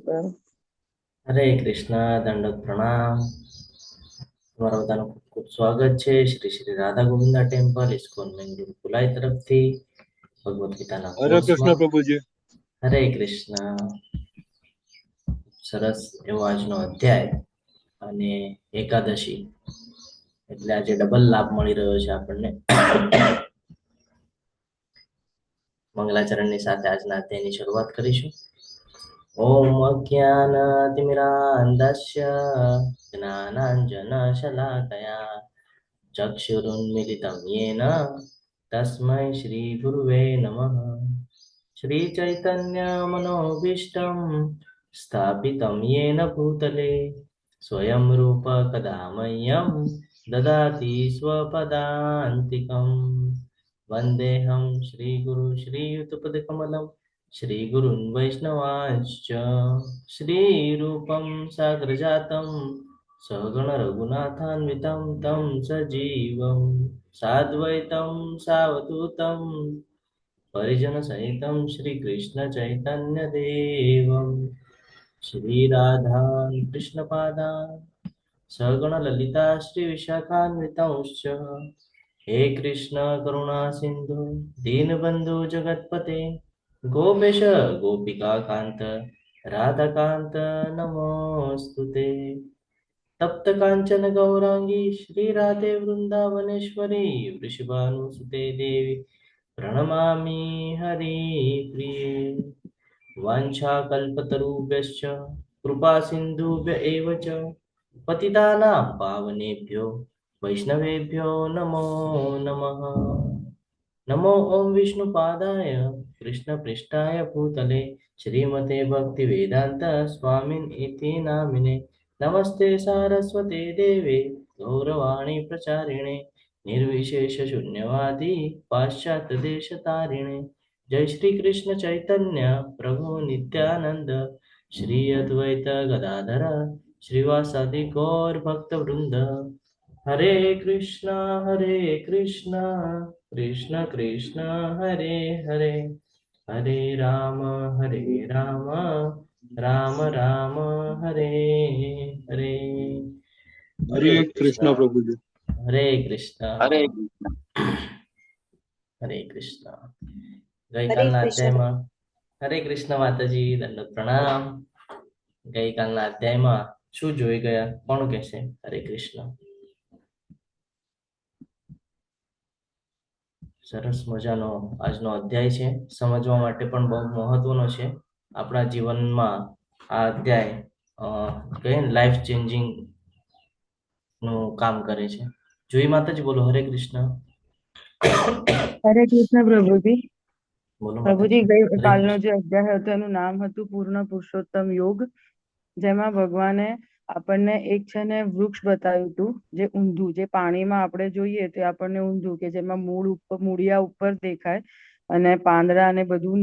પર. હરે કૃષ્ણ, દંડવત પ્રણામ. તમારા બધાનું ખૂબ ખૂબ સ્વાગત છે શ્રી શ્રી રાધા ગોવિંદા ટેમ્પલ ઇસ્કોન મેન ગુરુકુલાઈ તરફથી ભગવદ્ ગીતાના હરે કૃષ્ણ કોર્સમાં. પ્રભુજી. હરે કૃષ્ણ. સરસ એવો આજનો અધ્યાય અને એકાદશી એટલે આજે ડબલ લાભ મળી રહ્યો છે આપણને. મંગલાચરણની સાથે આજના અધ્યાયની શરૂઆત કરીશું. ઓમ અજ્ઞાનતિમિરાન્ધસ્ય જ્ઞાનાંજનશલાકયા ચક્ષુરુન્મિલિतं येन तस्मै श्रीगुरुवे नमः। श्रीचैतन्यमनोभीष्टं स्थापितं येन भूतले स्वयं रूप कदा मह्यं ददाति स्वपदान्तिकम्। वन्देऽहं श्रीगुरु श्रीयुतपदकमलं श्रीगुरुन् वैष्णवांश्च श्रीरूपं साग्रजातं सगण रघुनाथान्वितं तं सजीवं साद्वैतं सावधूतं परिजनसहितं श्रीकृष्णचैतन्यदेवं श्रीराधान् कृष्णपादान् सगण ललिता श्रीविशाखान्वितंश्च हे कृष्ण करुणा सिंधु दीनबंधु जगतपते गोपेश गोपिका कांत राधाकांत नमोस्तुते। तप्त कांचन गौरांगी श्री राधे वृंदावनेश्वरी वृषभानुसुते देवी प्रणमामि हरिप्रिये। वाञ्छाकल्पतरुभ्यश्च कृपा सिन्धुभ्य एव च पतितानां पावनेभ्यो वैष्णवेभ्यो नमो नमः। नमो ओं विष्णुपादाय कृष्णपृष्ठाय भूतले श्रीमते भक्तिवेदान्त स्वामिन् इति नामिने नमस्ते सारस्वते देवे गौरवाणी प्रचारिणे निर्विशेषशून्यवादी पाश्चात्यदेशतारिणे जय श्री कृष्ण चैतन्य प्रभु नित्यानंद श्री अद्वैत गदाधर श्रीवासादि गौर भक्त वृंद। हरे कृष्णा कृष्ण कृष्ण हरे हरे हरे राम राम राम हरे हरे। હરે हरे કૃષ્ણ कृष्णा પ્રભુજી. हरे कृष्णा હરે હરે કૃષ્ણ. હરે ગઈકાલના કૃષ્ણ. અધ્યાયમાં હરે કૃષ્ણ માતાજી, દંડવત પ્રણામ. ગઈકાલના અધ્યાયમાં શું જોઈ ગયા, કોણ કહેશે? હરે કૃષ્ણ. સરસ મજાનો આજનો અધ્યાય છે, સમજવા માટે પણ બહુ મહત્વનો છે. આપણા જીવનમાં આ અધ્યાય કહીએ ને લાઈફ ચેન્જિંગ નું કામ કરે છે. જોઈ માતાજી, બોલો હરે કૃષ્ણ. હરે કૃષ્ણ પ્રભુજી. બોલો પ્રભુજી, માતાજી. ગઈ હરે કાલનો કૃષ્ણ. જે અધ્યાય હતો એનું નામ હતું પૂર્ણ પુરુષોત્તમ યોગ, જેમાં ભગવાને આપણને એક છે ને વૃક્ષ બતાવ્યું હતું, જે ઊંધું, જે પાણીમાં આપણે જોઈએ તે આપણને ઊંધું, કે જેમાં મૂળ ઉપર, મૂળિયા ઉપર દેખાય અને પાંદડા અને બધું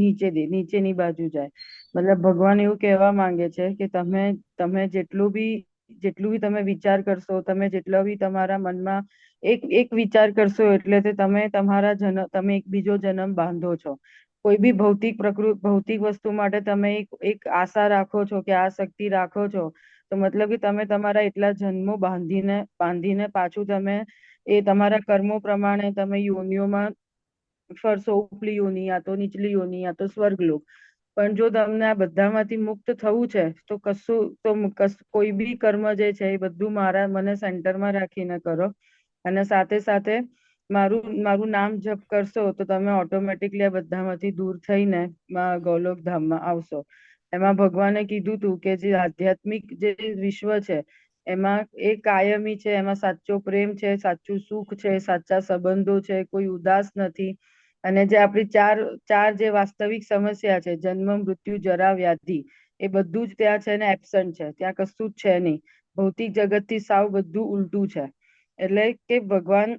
નીચેની બાજુ જાય. મતલબ ભગવાન એવું કહેવા માંગે છે કે તમે જેટલું બી તમે વિચાર કરશો, તમે જેટલો બી તમારા મનમાં એક વિચાર કરશો એટલે તે તમે એક બીજો જન્મ બાંધો છો. કોઈ બી ભૌતિક વસ્તુ માટે તમે એક આશા રાખો છો કે આ શક્તિ રાખો છો, તો મતલબ કે તમે તમારા એટલા જન્મો બાંધીને પાછું તમે એ તમારા કર્મો પ્રમાણે તમે યોનિઓમાં ફરશો, ઉપલી યોની, યા તો નીચલી યોની, યા તો સ્વર્ગલોક. પણ જો તમને આ બધામાંથી મુક્ત થવું છે તો કોઈ બી કર્મ જે છે એ બધું મને સેન્ટરમાં રાખીને કરો, અને સાથે સાથે મારું નામ જપ કરશો તો તમે ઓટોમેટિકલી આ બધામાંથી દૂર થઈને ગોલોક ધામમાં આવશો. એમાં ભગવાને કીધું તું કે જે આધ્યાત્મિક જે વિશ્વ છે એમાં એ કાયમી છે, એમાં સાચો પ્રેમ છે, સાચું સુખ છે, સાચા સંબંધો છે, કોઈ ઉદાસ નથી. અને જે આપણી ચાર જે વાસ્તવિક સમસ્યા છે, જન્મ, મૃત્યુ, જરા, વ્યાધિ, એ બધું જ ત્યાં છે ને એબસન્ટ છે, ત્યાં કશું જ છે નહીં. ભૌતિક જગતથી સાવ બધું ઉલટું છે. એટલે કે ભગવાન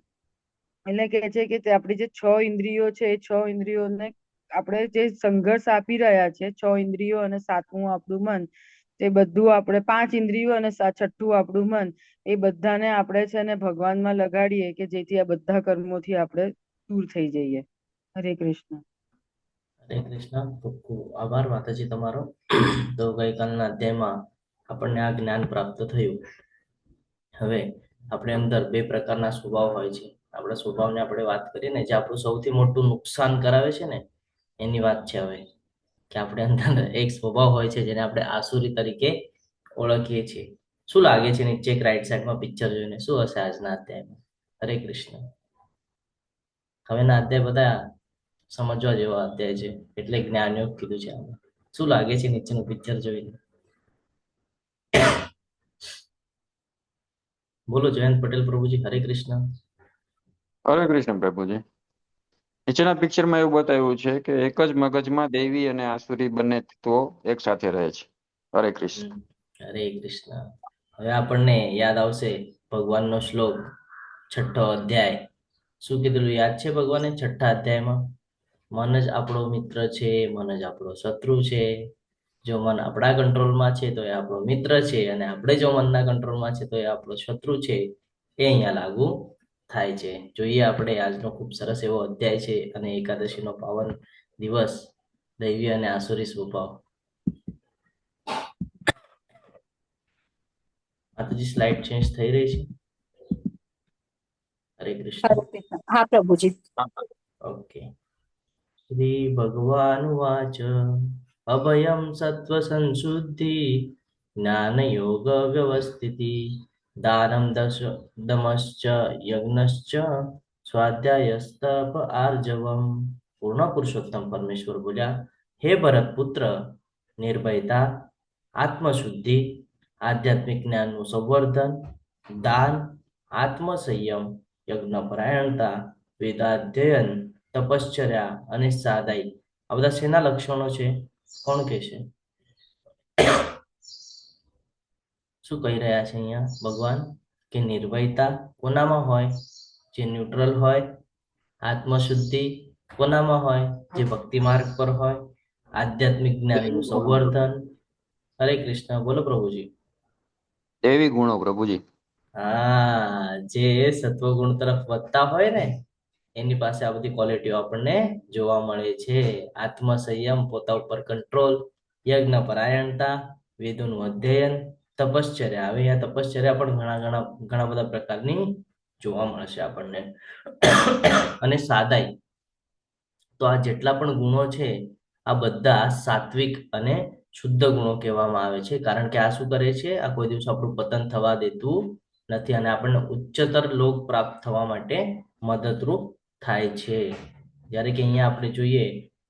એટલે કે છે કે આપણી જે 6 ઇન્દ્રિયો છે, એ 6 ઇન્દ્રિયોને આપણે જે સંઘર્ષ આપી રહ્યા છે, 6 ઇન્દ્રિયો અને સાતમું આપણું મન, એ બધું આપણે 5 ઇન્દ્રિયો અને છઠ્ઠું આપણું મન, એ બધાને આપણે છે ને ભગવાનમાં લગાડીએ કે જેથી આ બધા કર્મોથી આપણે દૂર થઈ જઈએ. હરે કૃષ્ણ. હરે કૃષ્ણ. ખૂબ ખૂબ આભાર માતાજી તમારો. તો ગઈકાલના અધ્યાયમાં આપણને આ જ્ઞાન પ્રાપ્ત થયું. હવે આપણે અંદર બે પ્રકારના સ્વભાવ હોય છે. આપણા સ્વભાવને આપણે વાત કરીએ ને, જે આપણું સૌથી મોટું નુકસાન કરાવે છે ને, એની વાત છે હવે. કે આપણે અંદર એક સ્વભાવ હોય છે જેને આપણે આસુરી તરીકે ઓળખીએ છીએ. શું લાગે છે નીચે એક રાઈટ સાઈડમાં પિક્ચર જોઈને, શું હશે આજના અધ્યાયમાં? હરે કૃષ્ણ. હવેના અધ્યાય બધા સમજવા જેવા અધ્યાય છે, એટલે જ્ઞાનયોગ કીધું છે આમાં. શું લાગે છે નીચેનું પિક્ચર જોઈને? બોલો જયંત પટેલ પ્રભુજી. હરે કૃષ્ણ. હરે કૃષ્ણ પ્રભુજી. નીચેના પિક્ચરમાં એવું બતાવ્યું છે કે એક જ મગજમાં દૈવી અને આસુરી બંને તત્વો એક સાથે રહે છે. હરે કૃષ્ણ. હરે કૃષ્ણ. હવે આપણને યાદ આવશે ભગવાનનો શ્લોક, છઠ્ઠો અધ્યાય. શું કીધેલું યાદ છે ભગવાને છઠ્ઠા અધ્યાયમાં? મન જ આપણો મિત્ર છે, મન જ આપણો શત્રુ છે. જો મન આપણા કંટ્રોલમાં છે તો એ આપણો મિત્ર છે, અને આપણે જો મનના કંટ્રોલમાં છે તો એ આપણો શત્રુ છે. એ અહીંયા લાગુ થાય છે. જોઈએ આપણે આજનો ખૂબ સરસ એવો અધ્યાય છે, અને એકાદશીનો પાવન દિવસ, દૈવી અને આસુરી સ્વભાવ. માતાજી સ્લાઇડ ચેન્જ થઈ રહી છે. હરે કૃષ્ણ. હરે કૃષ્ણ. હા પ્રભુજી. ઓકે. શ્રી ભગવાન વાચ અભયમ સત્વ સંશુદ્ધિ જ્ઞાન યોગ વ્યવસ્થિતિ દાનમ દમશ્ચ યજ્ઞશ્ચ સ્વાધ્યાયસ્તપ આર્જવમ. પૂર્ણ પુરુષોત્તમ પરમેશ્વર બોલ્યા, હે ભરત પુત્ર, નિર્ભયતા, આત્મશુદ્ધિ, આધ્યાત્મિક જ્ઞાનનું સંવર્ધન, દાન, આત્મસંયમ, યજ્ઞપરાયણતા, વેદાધ્યયન, તપશ્ચર્યા અને સાદાઈ, આ બધા શેના લક્ષણો છે? કોણ કહે છે? શું કહી રહ્યા છે અહીંયા ભગવાન? કે નિર્ભયતા કોનામાં હોય? જે ન્યુટ્રલ હોય. આત્મશુદ્ધિ કોનામાં હોય? જે ભક્તિ માર્ગ પર હોય. આધ્યાત્મિક જ્ઞાનનું સંવર્ધન. હરે કૃષ્ણ. બોલો પ્રભુજી. દૈવી ગુણો પ્રભુજી. હા, જે સત્વગુણ તરફ વધતા હોય ને, એની પાસે આ બધી ક્વોલિટીઓ આપણને જોવા મળે છે. આત્મસંયમ, પોતા ઉપર કંટ્રોલ, યજ્ઞ પરાયણતા, વેદોનું અધ્યયન, તપશ્ચર્યા. હવે અહીંયા તપશ્ચર્યા પણ ઘણા બધા પ્રકારની જોવા મળશે આપણને. અને સાદાઈ. તો આ જેટલા પણ ગુણો છે, આ બધા સાત્વિક અને શુદ્ધ ગુણો કહેવામાં આવે છે. કારણ કે આ શું કરે છે? આ કોઈ દિવસ આપણું પતન થવા દેતું નથી, અને આપણને ઉચ્ચતર લોક પ્રાપ્ત થવા માટે મદદરૂપ થાય છે. જ્યારે કે અહીંયા આપણે જોઈએ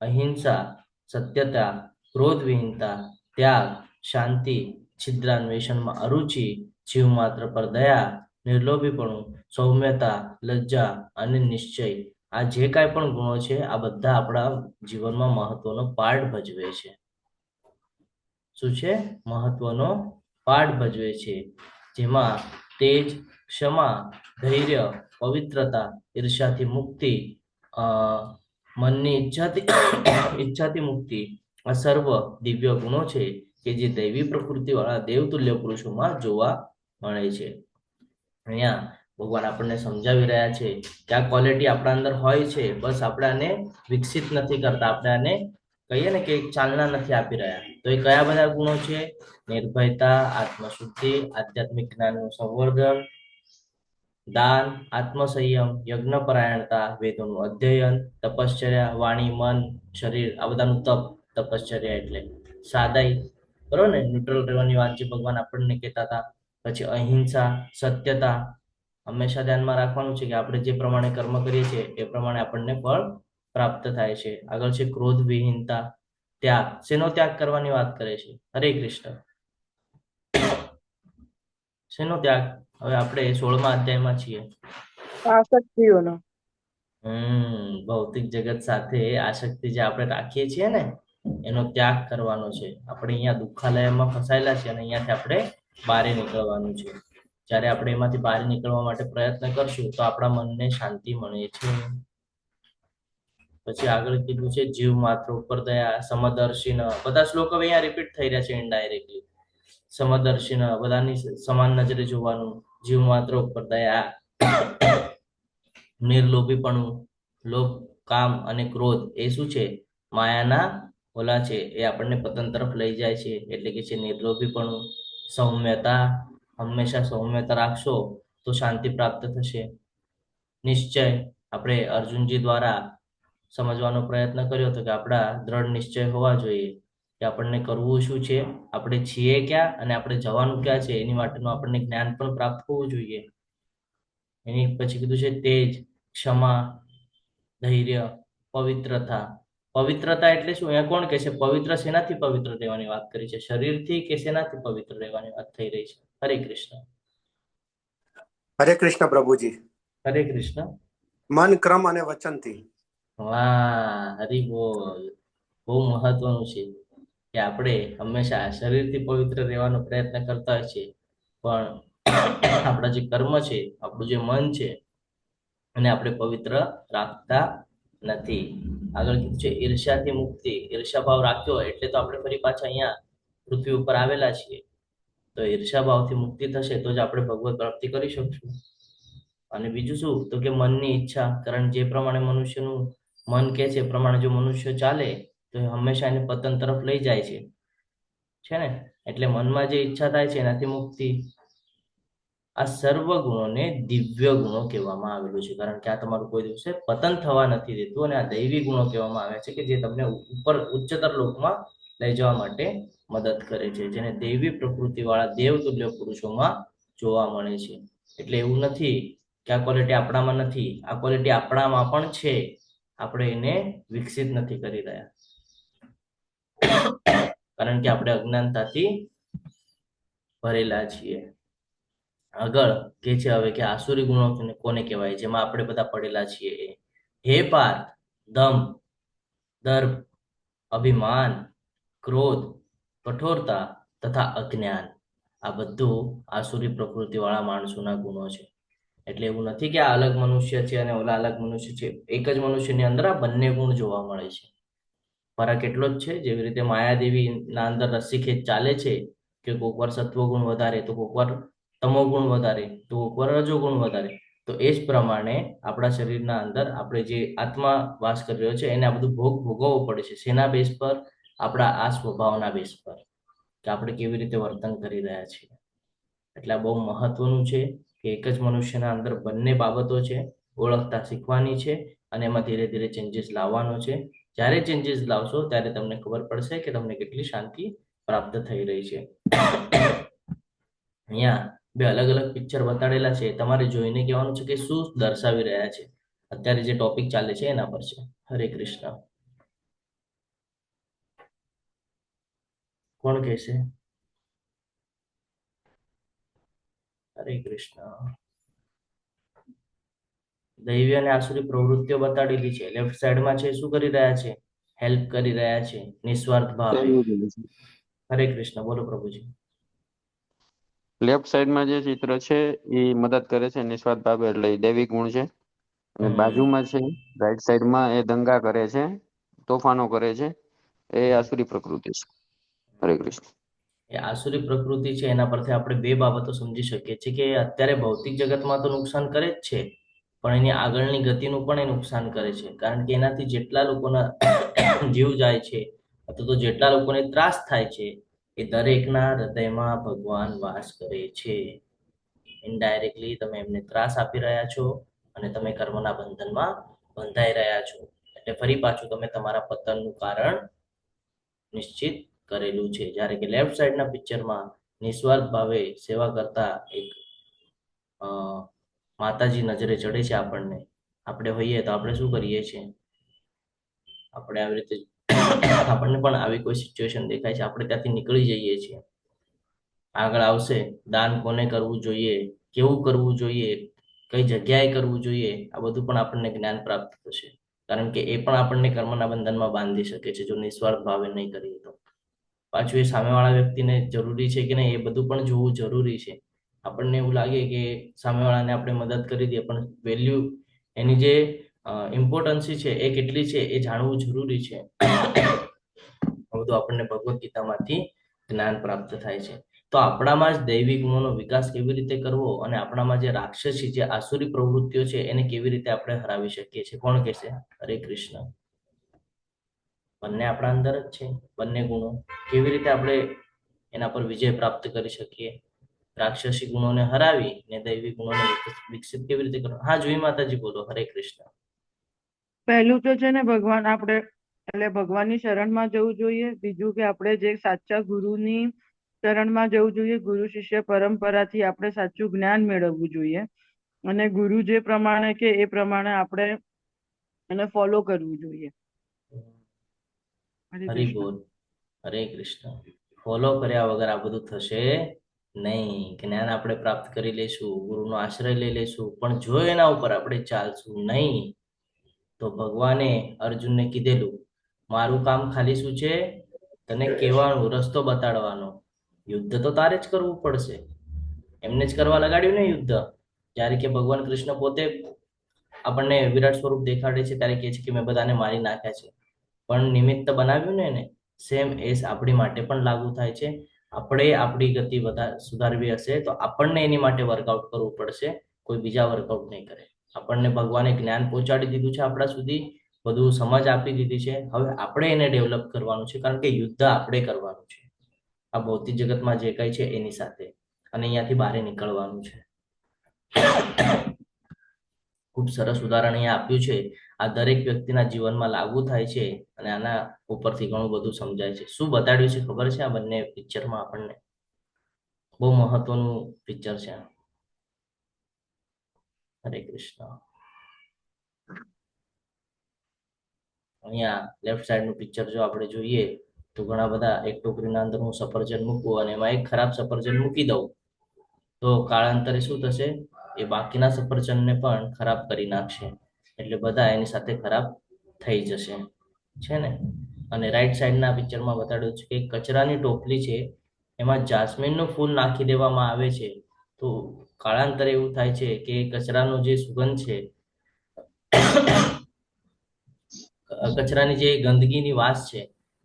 અહિંસા, સત્યતા, ક્રોધ વિહીનતા, ત્યાગ, શાંતિ, છિદ્રાન્વેષણમાં અરુચિ, જીવ માત્ર પર દયા, નિર્લોભીપણું, સૌમ્યતા, લજ્જા અને નિશ્ચય. આ જે કાંઈ પણ ગુણો છે, આ બધા આપણા જીવનમાં મહત્વનો પાર્ટ ભજવે છે. શું છે? મહત્વનો પાર્ટ ભજવે છે. જેમાં તેજ, ક્ષમા, ધૈર્ય, પવિત્રતા, ઈર્ષાથી મુક્તિ, મનની ઈચ્છાથી મુક્તિ, આ સર્વ દિવ્ય ગુણો છે કે જે દૈવી પ્રકૃતિ વાળા દેવતુલ્ય પુરુષોમાં જોવા મળે છે. અહીંયા ભગવાન આપણને સમજાવી રહ્યા છે કે આ ક્વોલિટી આપણા અંદર હોય છે, બસ આપણે આને વિકસિત નથી કરતા. આપણે આને કહીએ ને કે ચાલના નથી આપી રહ્યા. તો એ કયા બધા ગુણો છે? નિર્ભયતા, આત્મશુદ્ધિ, આધ્યાત્મિક જ્ઞાનનું સંવર્ધન, દાન, આત્મસંયમ, યજ્ઞપરાયણતા, વેદોનું અધ્યયન, તપશ્ચર્યા, વાણી, મન, શરીર, આ બધાનું તપ. તપશ્ચર્યા એટલે સાદાઈ, બરોબર ને? ન્યુટ્રલ રહેવાની વાત જે ભગવાન આપણને કહેતા હતા. પછી અહિંસા, સત્યતા. હંમેશા ધ્યાનમાં રાખવાનું છે કે આપણે જે પ્રમાણે કર્મ કરીએ છીએ એ પ્રમાણે આપણને ફળ પ્રાપ્ત થાય છે. આગળ છે ક્રોધ વિહીનતા, ત્યાગ. શેનો ત્યાગ કરવાની વાત કરે છે? હરે કૃષ્ણ. શેનો ત્યાગ? હવે આપણે 16મા અધ્યાયમાં છીએ. આસક્તિઓનો. ભૌતિક જગત સાથે આસક્તિ જે આપણે રાખીએ છીએ ને, એનો ત્યાગ કરવાનો છે. આપણે અહીંયા દુઃખાલયમાં ફસાયેલા છે, અને અહીંયાથી આપણે બહાર નીકળવાનું છે. જ્યારે આપણે એમાંથી બહાર નીકળવા માટે પ્રયત્ન કરશું તો આપણા મનને શાંતિ મળે છે. પછી આગળ કીધું છે જીવ માત્ર ઉપર દયા, સમદર્શિન. બધા શ્લોક હવે અહીંયા રિપીટ થઈ રહ્યા છે ઇનડાયરેક્ટલી. સમદર્શિન, બધાની સમાન નજરે જોવાનું. જીવ માત્ર ઉપર દયા, નિર્લોભીપણું. લોભ, કામ અને ક્રોધ એ શું છે? માયાના ઓલા છે એ આપણને પતન તરફ લઈ જાય છે. એટલે કે છે નિર્લોભીપણું, સૌમ્યતા. હંમેશા સૌમ્યતા રાખશો તો શાંતિ પ્રાપ્ત થશે. નિશ્ચય, આપણે અર્જુનજી દ્વારા સમજવાનો પ્રયત્ન કર્યો હતો કે આપણા દ્રઢ નિશ્ચય હોવા જોઈએ કે આપણને કરવું શું છે, આપણે છીએ ક્યાં અને આપણે જવાનું ક્યાં છે, એની માટેનું આપણને જ્ઞાન પણ પ્રાપ્ત હોવું જોઈએ. એની પછી કીધું છે તેજ, ક્ષમા, ધૈર્ય, પવિત્રતા. પવિત્રતા એટલે શું? અહીંયા કોણ કહે છે પવિત્ર? શેનાથી પવિત્ર રહેવાની વાત કરી છે? શરીરથી કે શેનાથી પવિત્ર રહેવાની વાત થઈ રહી છે? હરે કૃષ્ણ. હરે કૃષ્ણ પ્રભુજી. હરે કૃષ્ણ. મન, ક્રમ અને વચનથી. વાહ, હરિ બોલ. બહુ મહત્વનું છે કે આપણે હંમેશા શરીરથી પવિત્ર રહેવાનો પ્રયત્ન કરતા હોય છે, પણ આપણા જે કર્મ છે, આપણું જે મન છે, અને આપણે પવિત્ર રાખતા નથી. આગળ કીધું છે ઈર્ષ્યાથી મુક્તિ. ઈર્ષ્યા ભાવ રાખ્યો એટલે તો આપણે ફરી પાછા અહીંયા પૃથ્વી ઉપર આવેલા છીએ. તો ઈર્ષ્યા ભાવથી મુક્તિ થશે તો જ આપણે ભગવત પ્રાપ્તિ કરી શકશું. અને બીજું શું? તો કે મનની ઈચ્છા. કારણ જે પ્રમાણે મનુષ્યનું મન કે છે એ પ્રમાણે જો મનુષ્ય ચાલે તો એ હંમેશા એને પતન તરફ લઈ જાય છે ને? એટલે મનમાં જે ઈચ્છા થાય છે એનાથી મુક્તિ. આ સર્વ ગુણોને દિવ્ય ગુણો કહેવામાં આવેલું છે, કારણ કે આ તમારું કોઈ દિવસે પતન થવા નથી દેતું. અને આ દૈવી ગુણો કહેવામાં આવે છે કે જે તમને ઉપર ઉચ્ચતર લોકમાં લઈ જવા માટે મદદ કરે છે, જેને દૈવી પ્રકૃતિ વાળા દેવતુલ્ય પુરુષોમાં જોવા મળે છે. એટલે એવું નથી કે આ ક્વોલિટી આપણામાં નથી, આ ક્વોલિટી આપણામાં પણ છે, આપણે એને વિકસિત નથી કરી રહ્યા, કારણ કે આપણે અજ્ઞાનતાથી ભરેલા છીએ. આગળ કે છે હવે કે આસુરી ગુણો કોને કહેવાય, જેમાં આપણે બધા પડેલા છીએ એ. હે પાર્થ, દંભ, દર્પ, અભિમાન, ક્રોધ, કઠોરતા તથા અજ્ઞાન, આ બધું આસુરી પ્રકૃતિ વાળા માણસોના ગુણો છે. એટલે એવું નથી કે આ અલગ મનુષ્ય છે અને ઓલા અલગ મનુષ્ય છે. એક જ મનુષ્યની અંદર આ બંને ગુણ જોવા મળે છે. ફરક એટલો જ છે, જેવી રીતે માયાદેવી ના અંદર રસ્સીખેંચ ચાલે છે કે કોક વાર સત્વ ગુણ વધારે તો કોક વાર તમો ગુણ વધારે તો કોક વાર રજો ગુણ વધારે. તો એ જ પ્રમાણે આપણા શરીરના અંદર આપણે જે આત્મા વાસ કરી રહ્યો છે એને આ બધું ભોગવવું પડે છે. શેના બેઝ પર? આપણા આ સ્વભાવના બેઝ પર, કે આપણે કેવી રીતે વર્તન કરી રહ્યા છીએ. એટલે આ બહુ મહત્વનું છે કે એક જ મનુષ્યના અંદર બંને બાબતો છે, ઓળખતા શીખવાની છે અને એમાં ધીરે ધીરે ચેન્જીસ લાવવાનો છે. જ્યારે ચેન્જીસ લાવશો ત્યારે તમને ખબર પડશે કે તમને કેટલી શાંતિ પ્રાપ્ત થઈ રહી છે. અહીંયા બે અલગ અલગ પિક્ચર બતાડેલા છે, તમારે જોઈને કહેવાનું છે કે શું દર્શાવી રહ્યા છે. અત્યારે જે ટોપિક ચાલે છે એના પર છે. હરે કૃષ્ણ. કોણ કહેશે? હરે કૃષ્ણ. દૈવી અને આસુરી પ્રવૃત્તિઓ બતાડેલી છે. લેફ્ટ સાઈડમાં છે શું કરી રહ્યા છે? હેલ્પ કરી રહ્યા છે નિસ્વાર્થ ભાવે. હરે કૃષ્ણ. બોલો પ્રભુજી. લેફ્ટ સાઈડમાં જે ચિત્ર છે એ મદદ કરે છે નિસ્વાર્થ ભાવે, એટલે એ દૈવિક ગુણ છે. અને બાજુમાં છે રાઈટ સાઈડમાં એ દંગા કરે છે, તોફાનો કરે છે, એ આસુરી પ્રકૃતિ છે. હરે કૃષ્ણ. એ આસુરી પ્રકૃતિ છે એના પરથી આપણે બે બાબતો સમજી શકીએ છીએ કે અત્યારે ભૌતિક જગતમાં તો નુકસાન કરે જ છે, પણ એની આગળની ગતિનું પણ એ નુકસાન કરે છે. કારણ કે એનાથી જેટલા લોકોના જીવ જાય છે અથવા તો જેટલા લોકોને ત્રાસ થાય છે એ દરેકના હૃદયમાં ભગવાન વાસ કરે છે. ઇનડાયરેક્ટલી તમે એમને ત્રાસ આપી રહ્યા છો અને તમે કર્મના બંધનમાં બંધાઈ રહ્યા છો. એટલે ફરી પાછું તમે તમારા પતનનું કારણ નિશ્ચિત કરેલું છે. જ્યારે કે લેફ્ટ સાઈડના પિક્ચરમાં નિસ્વાર્થ ભાવે સેવા કરતા એક માતાજી નજરે ચડે છે આપણને. આપણે હોઈએ તો આપણે શું કરીએ છીએ? આપણે આવી રીતે આપણને પણ આવી કોઈ સિચ્યુએશન દેખાય છે, આપણે ત્યાંથી નીકળી જઈએ છીએ. આગળ આવશે દાન કોને કરવું જોઈએ, કેવું કરવું જોઈએ, કઈ જગ્યાએ કરવું જોઈએ, આ બધું પણ આપણને જ્ઞાન પ્રાપ્ત થશે. કારણ કે એ પણ આપણને કર્મના બંધનમાં બાંધી શકે છે જો નિસ્વાર્થ ભાવે નહીં કરીએ તો. પાછું એ સામેવાળા વ્યક્તિને જરૂરી છે કે નહીં એ બધું પણ જોવું જરૂરી છે. આપણને એવું લાગે કે સામેવાળાને આપણે મદદ કરી દઈએ, પણ વેલ્યુ એની જે ઇમ્પોર્ટન્સી છે એ કેટલી છે એ જાણવું જરૂરી છે. આ બધું આપણને ભગવદ્ ગીતામાંથી જ્ઞાન પ્રાપ્ત થાય છે. તો આપણામાં જ દૈવી ગુણોનો વિકાસ કેવી રીતે કરવો અને આપણામાં જે રાક્ષસી જે આસુરી પ્રવૃત્તિઓ છે એને કેવી રીતે આપણે હરાવી શકીએ છીએ? કોણ કહેશે? હરે કૃષ્ણ. બંને આપણા અંદર જ છે. બંને ગુણો કેવી રીતે આપણે એના પર વિજય પ્રાપ્ત કરી શકીએ? રાક્ષસી ગુણોને હરાવી ને દૈવી ગુણોને વિકસિત કેવી રીતે કરવા? હા, જોઈ માતાજી, બોલો. હરે કૃષ્ણ. પહેલું તો છે ને ભગવાન આપણે એટલે ભગવાનની શરણમાં જવું જોઈએ. બીજું કે આપણે જે સાચા ગુરુની શરણમાં જવું જોઈએ. ગુરુ શિષ્ય પરંપરાથી આપણે સાચું જ્ઞાન મેળવવું જોઈએ અને ગુરુ જે પ્રમાણે કે એ પ્રમાણે આપણે એને ફોલો કરવું જોઈએ. હરે હરિ કૃષ્ણ. બોલ. હરે કૃષ્ણ. ફોલો કર્યા વગર આ બધું થશે નહીં. જ્ઞાન આપણે પ્રાપ્ત કરી લેશું, ગુરુનો આશ્રય લઈ લેશું, પણ જો એના ઉપર આપણે ચાલશું નહીં, તો ભગવાને અર્જુનને કીધેલું, મારું કામ ખાલી શું છે? તને કહેવાનું, રસ્તો બતાડવાનો. યુદ્ધ તો તારે જ કરવું પડશે. એમને જ કરવા લગાડ્યું ને યુદ્ધ. જ્યારે કે ભગવાન કૃષ્ણ પોતે આપણને વિરાટ સ્વરૂપ દેખાડે છે ત્યારે કહે છે કે મેં બધાને મારી નાખ્યા છે, પણ નિમિત્ત બનાવ્યું ને એને. સેમ એસ આપણી માટે પણ લાગુ થાય છે. આપણે આપણી ગતિ સુધારવી હશે તો આપણને એની માટે વર્કઆઉટ કરવું પડશે. કોઈ બીજા વર્કઆઉટ નહીં કરે. આપણને ભગવાને જ્ઞાન પહોંચાડી દીધું છે આપણા સુધી, બધું સમજ આપી દીધી છે. હવે આપણે એને ડેવલપ કરવાનું છે, કારણ કે યુદ્ધ આપણે કરવાનું છે આ ભૌતિક જગતમાં જે કંઈ છે એની સાથે, અને અહીંયાથી બહાર નીકળવાનું છે. ખૂબ સરસ ઉદાહરણ અહીંયા આપ્યું છે. આ દરેક વ્યક્તિના જીવનમાં લાગુ થાય છે અને આના ઉપરથી ઘણું બધું સમજાય છે. શું બતાડ્યું છે ખબર છે આ બંને પિક્ચરમાં આપણને? બહુ મહત્વનું પિક્ચર છે. હરે કૃષ્ણ. અહીંયા લેફ્ટ સાઈડનું પિક્ચર જો આપણે જોઈએ તો ઘણા બધા, એક ટોકરીના અંદર હું સફરજન મૂકું અને એમાં એક ખરાબ સફરજન મૂકી દઉં, તો કાળાંતરે શું થશે? એ બાકીના સફરજનને પણ ખરાબ કરી નાખશે. એટલે બધા એની સાથે ખરાબ થઈ જશે, છે ને? અને રાઈટ સાઈડના પિક્ચરમાં બતાડ્યું છે કે કચરાની ટોપલી છે, એમાં જાસ્મીનનું ફૂલ નાખી દેવામાં આવે છે, તો કાળાંતરે એવું થાય છે કે કચરાનો જે સુગંધ છે, કચરાની જે ગંદકીની વાસ છે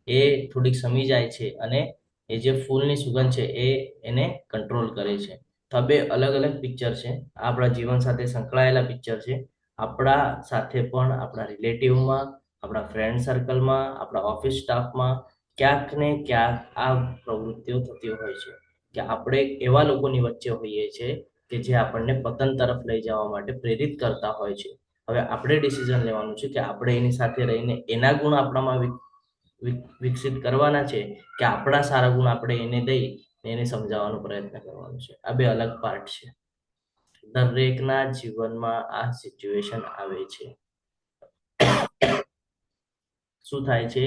એ થોડીક શમી જાય છે અને એ જે ફૂલની સુગંધ છે એ એને કંટ્રોલ કરે છે. તો આ બે અલગ અલગ પિક્ચર છે. આપણા જીવન સાથે સંકળાયેલા પિક્ચર છે. આપણા સાથે પણ, આપણા રિલેટિવમાં, આપણા ફ્રેન્ડ સર્કલમાં, આપણા ઓફિસ સ્ટાફમાં ક્યાંક ને ક્યાંક આ પ્રવૃત્તિઓ થતી હોય છે કે આપણે એવા લોકોની વચ્ચે હોઈએ છીએ કે જે આપણને પતન તરફ લઈ જવા માટે પ્રેરિત કરતા હોય છે. હવે આપણે ડિસિઝન લેવાનું છે કે આપણે એની સાથે રહીને એના ગુણ આપણામાં વિકસિત કરવાના છે કે આપણા સારા ગુણ આપણે એને દઈ એને સમજાવવાનો પ્રયત્ન કરવાનો છે. આ બે અલગ પાર્ટ છે. દરેકના જીવનમાં આ સિચ્યુએશન આવે છે. શું થાય છે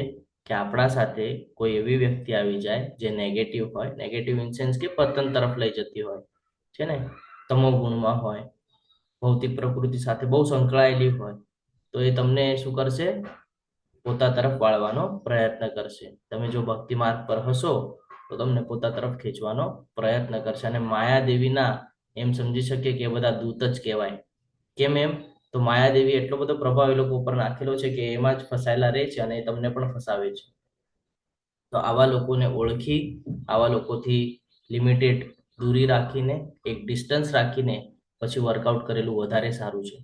કે આપણા સાથે કોઈ એવી વ્યક્તિ આવી જાય જે નેગેટિવ હોય, નેગેટિવ ઇન સેન્સ કે પતન તરફ લઈ જતી હોય, છે ને? તમો ગુણમાં હોય, ભૌતિક પ્રકૃતિ સાથે બહુ સંકળાયેલી હોય, તો એ તમને શું કરશે? પોતા તરફ વાળવાનો પ્રયત્ન કરશે. તમે જો ભક્તિ માર્ગ પર હશો તો તમને પોતા તરફ ખેંચવાનો પ્રયત્ન કરશે. અને માયાદેવીના એમ સમજી શકીએ કે એ બધા દૂત જ કહેવાય. કેમ એમ? તો માયાદેવી એટલો બધો પ્રભાવ એ લોકો ઉપર નાખેલો છે કે એમાં જ ફસાયેલા રહે છે અને એ તમને પણ ફસાવે છે. તો આવા લોકોને ઓળખી, આવા લોકોથી લિમિટેડ દૂરી રાખીને, એક ડિસ્ટન્સ રાખીને પછી વર્કઆઉટ કરેલું વધારે સારું છે.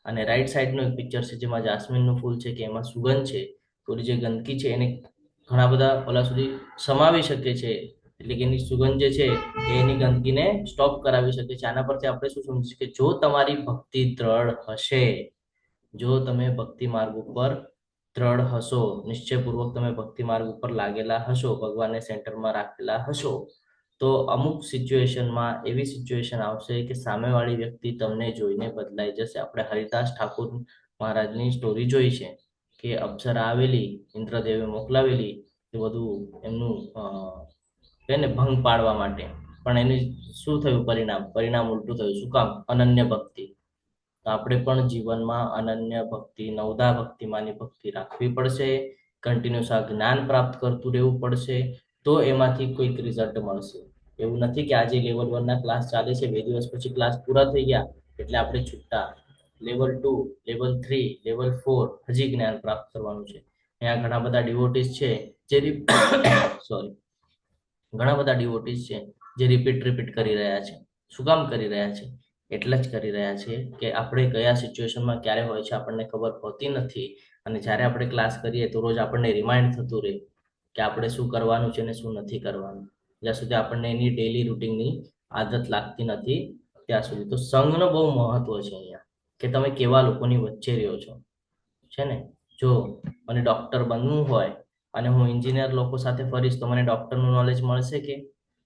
અને રાઈટ સાઈડનું એક પિક્ચર છે જેમાં જાસ્મીનનું ફૂલ છે કે એમાં સુગંધ છે, થોડી જે ગંદકી છે એને ઘણા બધા ઓલા સુધી સમાવી શકે છે, એટલે કે એની સુગંધ જે છે એ એની ગંદકીને સ્ટોપ કરાવી શકે છે. આના પરથી આપણે શું સમજીએ કે જો તમારી ભક્તિ દ્રઢ હશે, જો તમે ભક્તિ માર્ગ ઉપર દ્રઢ હશો, નિશ્ચયપૂર્વક તમે ભક્તિ માર્ગ ઉપર લાગેલા હશો, ભગવાનને સેન્ટરમાં રાખેલા હશો, તો અમુક સિચ્યુએશનમાં એવી સિચ્યુએશન આવશે કે સામેવાળી વ્યક્તિ તમને જોઈને બદલાઈ જશે. આપણે હરિદાસ ઠાકુર મહારાજની સ્ટોરી જોઈ છે કે અપ્સરા આવેલી, ઇન્દ્રદેવે મોકલાવેલી એ બધું એમનું એને ભંગ પાડવા માટે, પણ એનું શું થયું? પરિણામ ઉલટું થયું. શું કામ? અનન્ય ભક્તિ. તો આપણે પણ જીવનમાં અનન્ય ભક્તિ, નવધા ભક્તિમાની ભક્તિ રાખવી પડશે. કન્ટિન્યુઅસ આ જ્ઞાન પ્રાપ્ત કરતું રહેવું પડશે, તો એમાંથી કોઈક રિઝલ્ટ મળશે. એવું નથી કે આજે લેવલ 1 ના ક્લાસ ચાલે છે, 2 દિવસ પછી ક્લાસ પૂરા થઈ ગયા એટલે આપણે છૂટા. લેવલ 2, લેવલ 3, લેવલ 4 હજી જ્ઞાન પ્રાપ્ત કરવાનું છે. અહીંયા ઘણા બધા ડિવોટીસ છે જે સોરી ઘણા બધા ડિવોટીસ છે જે રિપીટ કરી રહ્યા છે. શું કામ કરી રહ્યા છે? એટલે જ કરી રહ્યા છે કે આપણે કયા સિચ્યુએશનમાં ક્યારે હોય છે આપણને ખબર હોતી નથી, અને જ્યારે આપણે ક્લાસ કરીએ તો રોજ આપણને રિમાઇન્ડ થતું રહે કે આપણે શું કરવાનું છે અને શું નથી કરવાનું. જ્યાં સુધી આપણને એની ડેલી રૂટીનની આદત લાગતી નથી ત્યાં સુધી. તો સંઘનો બહુ મહત્વ છે અહીંયા, કે તમે કેવા લોકોની વચ્ચે રહ્યો છો, છે ને. જો મને ડોક્ટર બનવું હોય અને હું એન્જિનિયર લોકો સાથે ફરીશ તો મને ડોક્ટરનું નોલેજ મળશે કે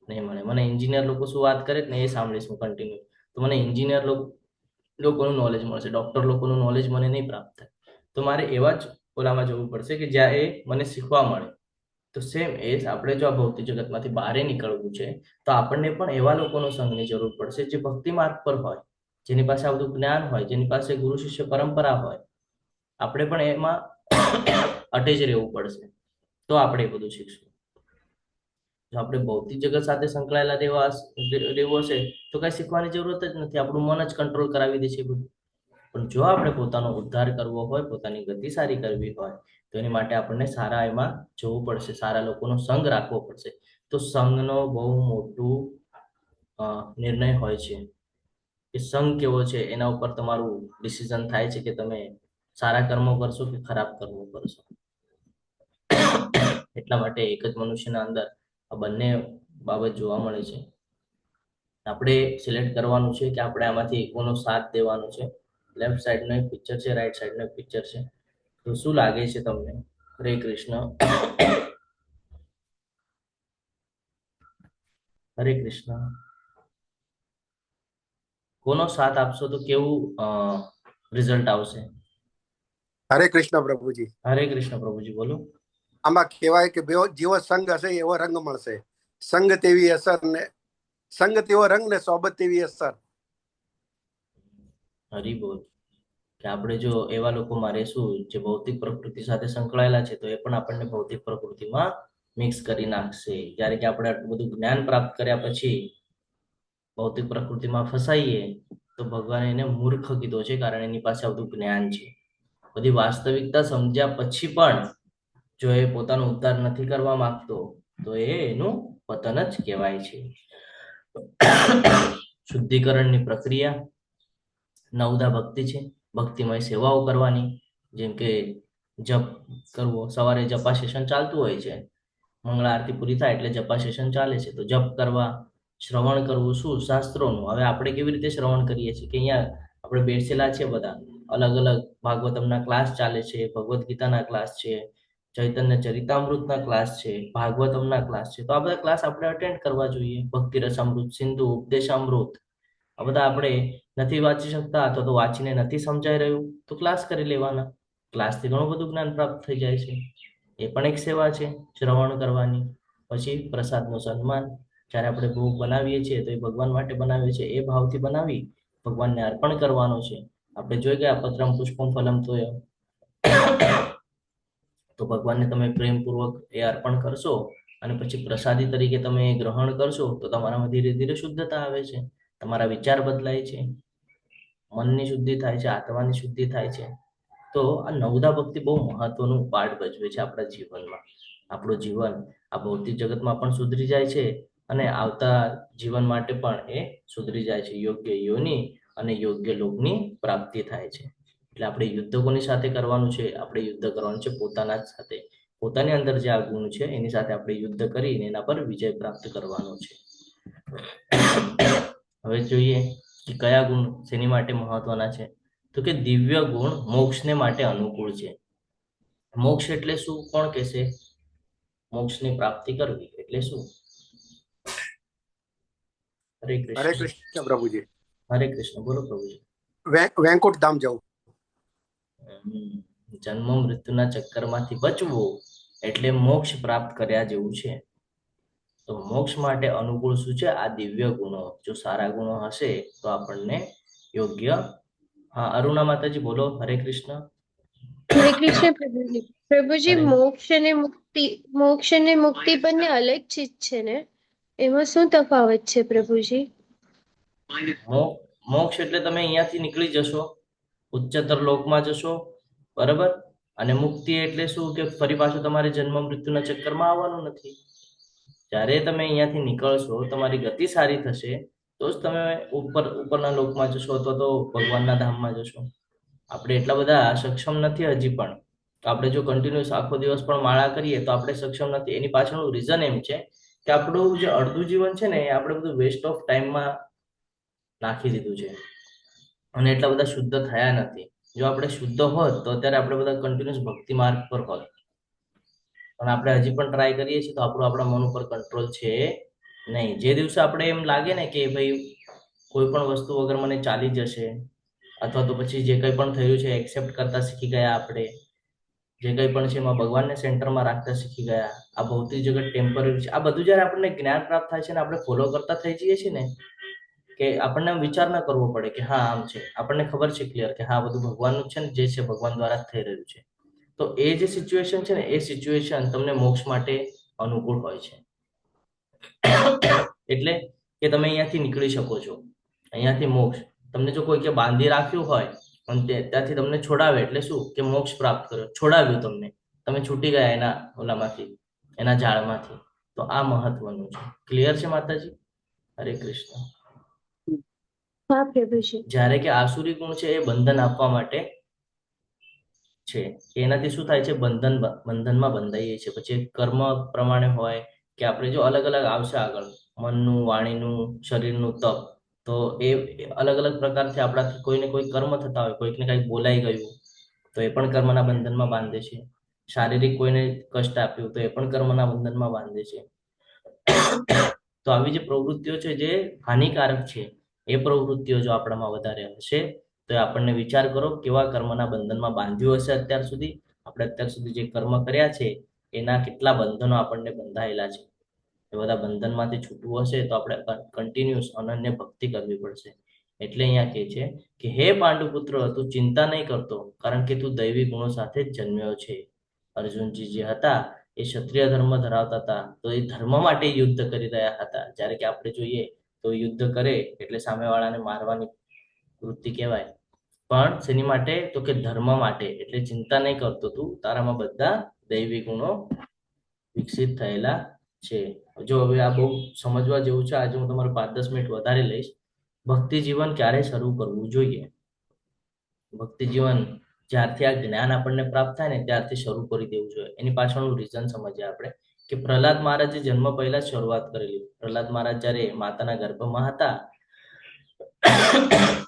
નહીં મળે? મને એન્જિનિયર લોકો શું વાત કરે ને એ સાંભળીશ હું કન્ટિન્યુ, તો મને એન્જિનિયર લોકોનું નોલેજ મળશે, ડોક્ટર લોકોનું નોલેજ મને નહીં પ્રાપ્ત થાય. તો મારે એવા જ ઓલામાં જવું પડશે કે જ્યાં એ મને શીખવા મળે. તો સેમ એ જ આપણે જો આ ભૌતિક જગતમાંથી બહાર નીકળવું છે તો આપણને પણ એવા લોકોનો સંઘની જરૂર પડશે જે ભક્તિ માર્ગ પર હોય, જેની પાસે આ બધું જ્ઞાન હોય, જેની પાસે ગુરુ શિષ્ય પરંપરા હોય. આપણે પણ એમાં અટેચ રહેવું પડશે તો આપણે એ બધું શીખશું. જો આપણે ભૌતિક જગત સાથે સંકળાયેલા રહેવું હશે તો કઈ શીખવાની જરૂરત જ નથી, આપણું મન જ કંટ્રોલ કરાવી દે છે બધું. પણ જો આપણે પોતાનો ઉદ્ધાર કરવો હોય, પોતાની ગતિ સારી કરવી હોય તો એની માટે આપણને સારા એમાં જવું પડશે, સારા લોકોનો સંગ રાખવો પડશે. તો સંઘનો બહુ મોટું નિર્ણય હોય છે કે સંઘ કેવો છે એના ઉપર તમારું ડિસિઝન થાય છે કે તમે સારા કર્મો કરશો કે ખરાબ કર્મો કરશો. એટલા માટે એક જ મનુષ્યના અંદર આ બંને બાબત જોવા મળે છે. આપણે સિલેક્ટ કરવાનું છે કે આપણે આમાંથી કોનો સાથ દેવાનો છે. લેફ્ટ સાઈડનો એક પિક્ચર છે, રાઈટ સાઈડનો એક પિક્ચર છે. તો શું લાગે છે તમને? હરે કૃષ્ણ. હરે કૃષ્ણ. કોનો સાથ આપશો તો કેવું રિઝલ્ટ આવશે? હરે કૃષ્ણ પ્રભુજી. હરે કૃષ્ણ પ્રભુજી, બોલો. આમાં કહેવાય કે જેવો સંગ હશે એવો રંગ મળશે. સંગ તેવી અસર ને સંગ તેવો રંગ ને સોબત તેવી અસર. હરી બોલ. કે આપણે જો એવા લોકોમાં રહેશું જે ભૌતિક પ્રકૃતિ સાથે સંકળાયેલા છે તો એ પણ આપણને ભૌતિક પ્રકૃતિમાં મિક્સ કરી નાખશે. જ્યારે કે આપણે આટલું બધું જ્ઞાન પ્રાપ્ત કર્યા પછી ભૌતિક પ્રકૃતિમાં ફસાઈએ તો ભગવાને એને મૂર્ખ કીધો છે, કારણ એની પાસે આ બધું જ્ઞાન છે. બધી વાસ્તવિકતા સમજ્યા પછી પણ જો એ પોતાનો ઉદ્ધાર નથી કરવા માંગતો તો એનું પતન જ કહેવાય છે. શુદ્ધિકરણની પ્રક્રિયા નવદા ભક્તિ છે, ભક્તિમય સેવાઓ કરવાની, જેમ કે જપ કરવો. સવારે જપા સેશન ચાલતું હોય છે, મંગળા આરતી પૂરી થાય એટલે જપા સેશન ચાલે છે, તો જપ કરવા, શ્રવણ કરવું. શું? શાસ્ત્રોનું. હવે આપણે કેવી રીતે શ્રવણ કરીએ છીએ કે અહીંયા આપણે બેસેલા છે બધા, અલગ અલગ ભાગવતમના ક્લાસ ચાલે છે, ભગવદ્ ગીતાના ક્લાસ છે, ચૈતન્ય ચરિતામૃતના ક્લાસ છે, ભાગવતમના ક્લાસ છે. તો આ બધા ક્લાસ આપણે અટેન્ડ કરવા જોઈએ. ભક્તિ રસામૃત, સિંધુ, ઉપદેશામૃત, આ બધા આપણે નથી વાંચી શકતા અથવા તો વાંચીને નથી સમજાઈ રહ્યું તો ક્લાસ કરી લેવાના. ક્લાસથી ઘણું બધું જ્ઞાન પ્રાપ્ત થઈ જાય છે. એ પણ એક સેવા છે, શ્રવણ કરવાની. પછી પ્રસાદનું સન્માન. જ્યારે આપણે ભોગ બનાવીએ છીએ તો એ ભગવાન માટે બનાવીએ છીએ, એ ભાવથી બનાવી ભગવાનને અર્પણ કરવાનો છે. આપણે જોઈ ગયા પત્રમ પુષ્પમ ફલમ તો ભગવાનને તમે પ્રેમપૂર્વક એ અર્પણ કરશો અને પછી પ્રસાદી તરીકે તમે ગ્રહણ કરશો તો તમારામાં ધીરે ધીરે શુદ્ધતા આવે છે, તમારા વિચાર બદલાય છે, મનની શુદ્ધિ થાય છે, આત્માની શુદ્ધિ થાય છે. તો આ નવદા ભક્તિ બહુ મહત્વનું પાર્ટ ભજવે છે આપણા જીવનમાં. આપણું જીવન આ ભૌતિક જગતમાં પણ સુધરી જાય છે અને આવતા જીવન માટે પણ એ સુધરી જાય છે. યોગ્ય યોની અને યોગ્ય લોકની પ્રાપ્તિ થાય છે. એટલે આપણે યુદ્ધ કોની સાથે કરવાનું છે? આપણે યુદ્ધ કરવાનું છે પોતાના જ સાથે. પોતાની અંદર જે આ ગુણ છે એની સાથે આપણે યુદ્ધ કરીને એના પર વિજય પ્રાપ્ત કરવાનો છે. હવે જોઈએ કે કયા ગુણ શેની માટે મહત્વના છે. તો કે દિવ્ય ગુણ મોક્ષને માટે અનુકૂળ છે. મોક્ષ એટલે શું? કોણ કહેશે? મોક્ષની પ્રાપ્તિ કરવી એટલે શું? હરે હરે કૃષ્ણ. કૃષ્ણ પ્રભુજી. હરે કૃષ્ણ, બોલો પ્રભુજી. વેંકુટ ધામ જવું. જન્મ મૃત્યુના ચક્કરમાંથી બચવું એટલે મોક્ષ પ્રાપ્ત કર્યા જેવું છે. તો મોક્ષ માટે અનુકૂળ શું છે? આ દિવ્ય ગુણો. જો સારા ગુણો હશે તો આપણને યોગ્ય. હા, અરુણા માતાજી બોલો. હરે કૃષ્ણ. હરે કૃષ્ણ પ્રભુજી. પ્રભુજી, હરે. મોક્ષ અને મુક્તિ બંને અલગ ચીજ છે ને? એમાં શું તફાવત છે પ્રભુજી? મોક્ષ એટલે તમે અહીંયાથી નીકળી જશો, ઉચ્ચતર લોકમાં જશો, બરાબર. અને મુક્તિ એટલે શું? કે ફરી પાછું તમારે જન્મ મૃત્યુના ચક્કરમાં આવવાનું નથી. જ્યારે તમે અહીંયાથી નીકળશો, તમારી ગતિ સારી થશે તો જ તમે ઉપરના લોકમાં જશો અથવા તો ભગવાનના ધામમાં જશો. આપણે એટલા બધા સક્ષમ નથી હજી પણ તો આપણે જો કન્ટિન્યુઅસ આખો દિવસ પણ માળા કરીએ તો આપણે સક્ષમ નથી. એની પાછળનું રીઝન એમ છે કે આપણું જે અડધું જીવન છે ને એ આપણે બધું વેસ્ટ ઓફ ટાઈમમાં નાખી દીધું છે અને એટલા બધા શુદ્ધ થયા નથી. જો આપણે શુદ્ધ હોત તો અત્યારે આપણે બધા કન્ટિન્યુઅસ ભક્તિ માર્ગ પર હોત, પણ આપણે હજી પણ ટ્રાય કરીએ છીએ તો આપણું આપણા મન ઉપર કંટ્રોલ છે નહીં. જે દિવસે આપણે એમ લાગે ને કે ભાઈ કોઈ પણ વસ્તુ વગર મને ચાલી જશે, અથવા તો પછી જે કંઈ પણ થયું છે એક્સેપ્ટ કરતા શીખી ગયા, આપણે જે કંઈ પણ છે એમાં ભગવાનને સેન્ટરમાં રાખતા શીખી ગયા, આ ભૌતિક જગત ટેમ્પરરી છે, આ બધું જ્યારે આપણને જ્ઞાન પ્રાપ્ત થાય છે ને આપણે ફોલો કરતા થઈ જઈએ છીએ ને, કે આપણને વિચાર ના કરવો પડે કે હા આમ છે, આપણને ખબર છે ક્લિયર કે હા બધું ભગવાનનું છે ને, જે છે ભગવાન દ્વારા જ થઈ રહ્યું છે. તો એ જે સિચ્યુએશન છે ને એ સિચ્યુએશન તમને મોક્ષ માટે અનુકૂળ હોય છે. એટલે કે તમે અહીંયાથી નીકળી શકો છો, અહીંયાથી મોક્ષ. તમને જો કોઈ કે બાંધી રાખ્યું હોય અને ત્યાંથી તમને છોડાવે એટલે શું કે મોક્ષ પ્રાપ્ત કર્યો, છોડાવ્યું તમને, તમે છૂટી ગયા એના ઓલામાંથી, એના જાળમાંથી. તો આ મહત્વનું છે. ક્લિયર છે માતાજી? હરે કૃષ્ણ. હા પ્રભુજી. જ્યારે કે આસુરી ગુણ છે એ બંધન આપવા માટે છે, કે એનાથી શું થાય છે, બંધનમાં બંધાઈએ છે. પછી કર્મ પ્રમાણે હોય કે આપણે જો અલગ અલગ આવશે આગળ, મનનું, વાણીનું, શરીરનું તપ, તો એ અલગ અલગ પ્રકારથી આપણાથી કોઈને કોઈ કર્મ થતા હોય, કોઈકને કંઈક બોલાઈ ગયું તો એ પણ કર્મના બંધનમાં બાંધે છે. શારીરિક કોઈને કષ્ટ આપ્યું તો એ પણ કર્મના બંધનમાં બાંધે છે. તો આવી જે પ્રવૃત્તિઓ છે જે હાનિકારક છે, એ પ્રવૃત્તિઓ જો આપણામાં વધારે હશે તો આપણને વિચાર કરો કેવા કર્મના બંધનમાં બાંધ્યું હશે અત્યાર સુધી. આપણે અત્યાર સુધી જે કર્મ કર્યા છે એના કેટલા બંધનો આપણને બંધાયેલા છે. એ બધા બંધનમાંથી છૂટવું હશે તો આપણે કન્ટિન્યુઅસ અનન્ય ભક્તિ કરવી પડશે. એટલે અહીંયા કહે છે કે હે પાંડુપુત્ર, તું ચિંતા નહીં કરતો, કારણ કે તું દૈવી ગુણો સાથે જ જન્મ્યો છે. અર્જુનજી જે હતા એ ક્ષત્રિય ધર્મ ધરાવતા હતા, તો એ ધર્મ માટે યુદ્ધ કરી રહ્યા હતા. જ્યારે કે આપણે જોઈએ તો યુદ્ધ કરે એટલે સામેવાળાને મારવાની વૃત્તિ કહેવાય, પણ શેની માટે? તો કે ધર્મ માટે. એટલે ચિંતા નહીં કરતો તું, તારામાં બધા દૈવી ગુણો વિકસિત થયેલા છે. જો હવે આ બહુ સમજવા જેવું છે, આજે હું તમારું 5-10 મિનિટ વધારે લઈશ. ભક્તિ જીવન ક્યારે શરૂ કરવું જોઈએ? ભક્તિ જીવન જ્યારથી આ જ્ઞાન આપણને પ્રાપ્ત થાય ને ત્યારથી શરૂ કરી દેવું જોઈએ. એની પાછળનું રીઝન સમજીએ આપણે કે પ્રહલાદ મહારાજે જન્મ પહેલા જ શરૂઆત કરેલી. પ્રહલાદ મહારાજ જ્યારે માતાના ગર્ભમાં હતા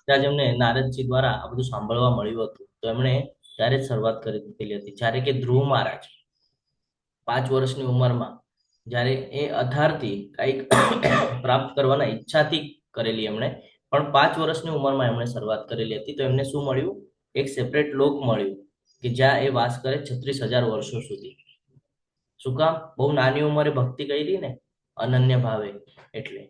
ત્યાં જ એમને નારદજી દ્વારા આ બધું સાંભળવા મળ્યું હતું, તો એમણે ત્યારે જ શરૂઆત કરી દીધેલી હતી. જ્યારે કે ધ્રુવ મહારાજ 5 વર્ષની ઉંમરમાં, જ્યારે એ અધારથી કંઈક પ્રાપ્ત કરવાના ઈચ્છાથી કરેલી એમણે, પણ 5 વર્ષની ઉંમરમાં એમણે શરૂઆત કરેલી હતી. તો એમને શું મળ્યું? એક સેપરેટ લોક મળ્યું કે જ્યાં એ વાસ કરે 36,000 વર્ષો સુધી. શું કામ? બહુ નાની ઉંમરે ભક્તિ કરી ને, અનન્ય ભાવે. એટલે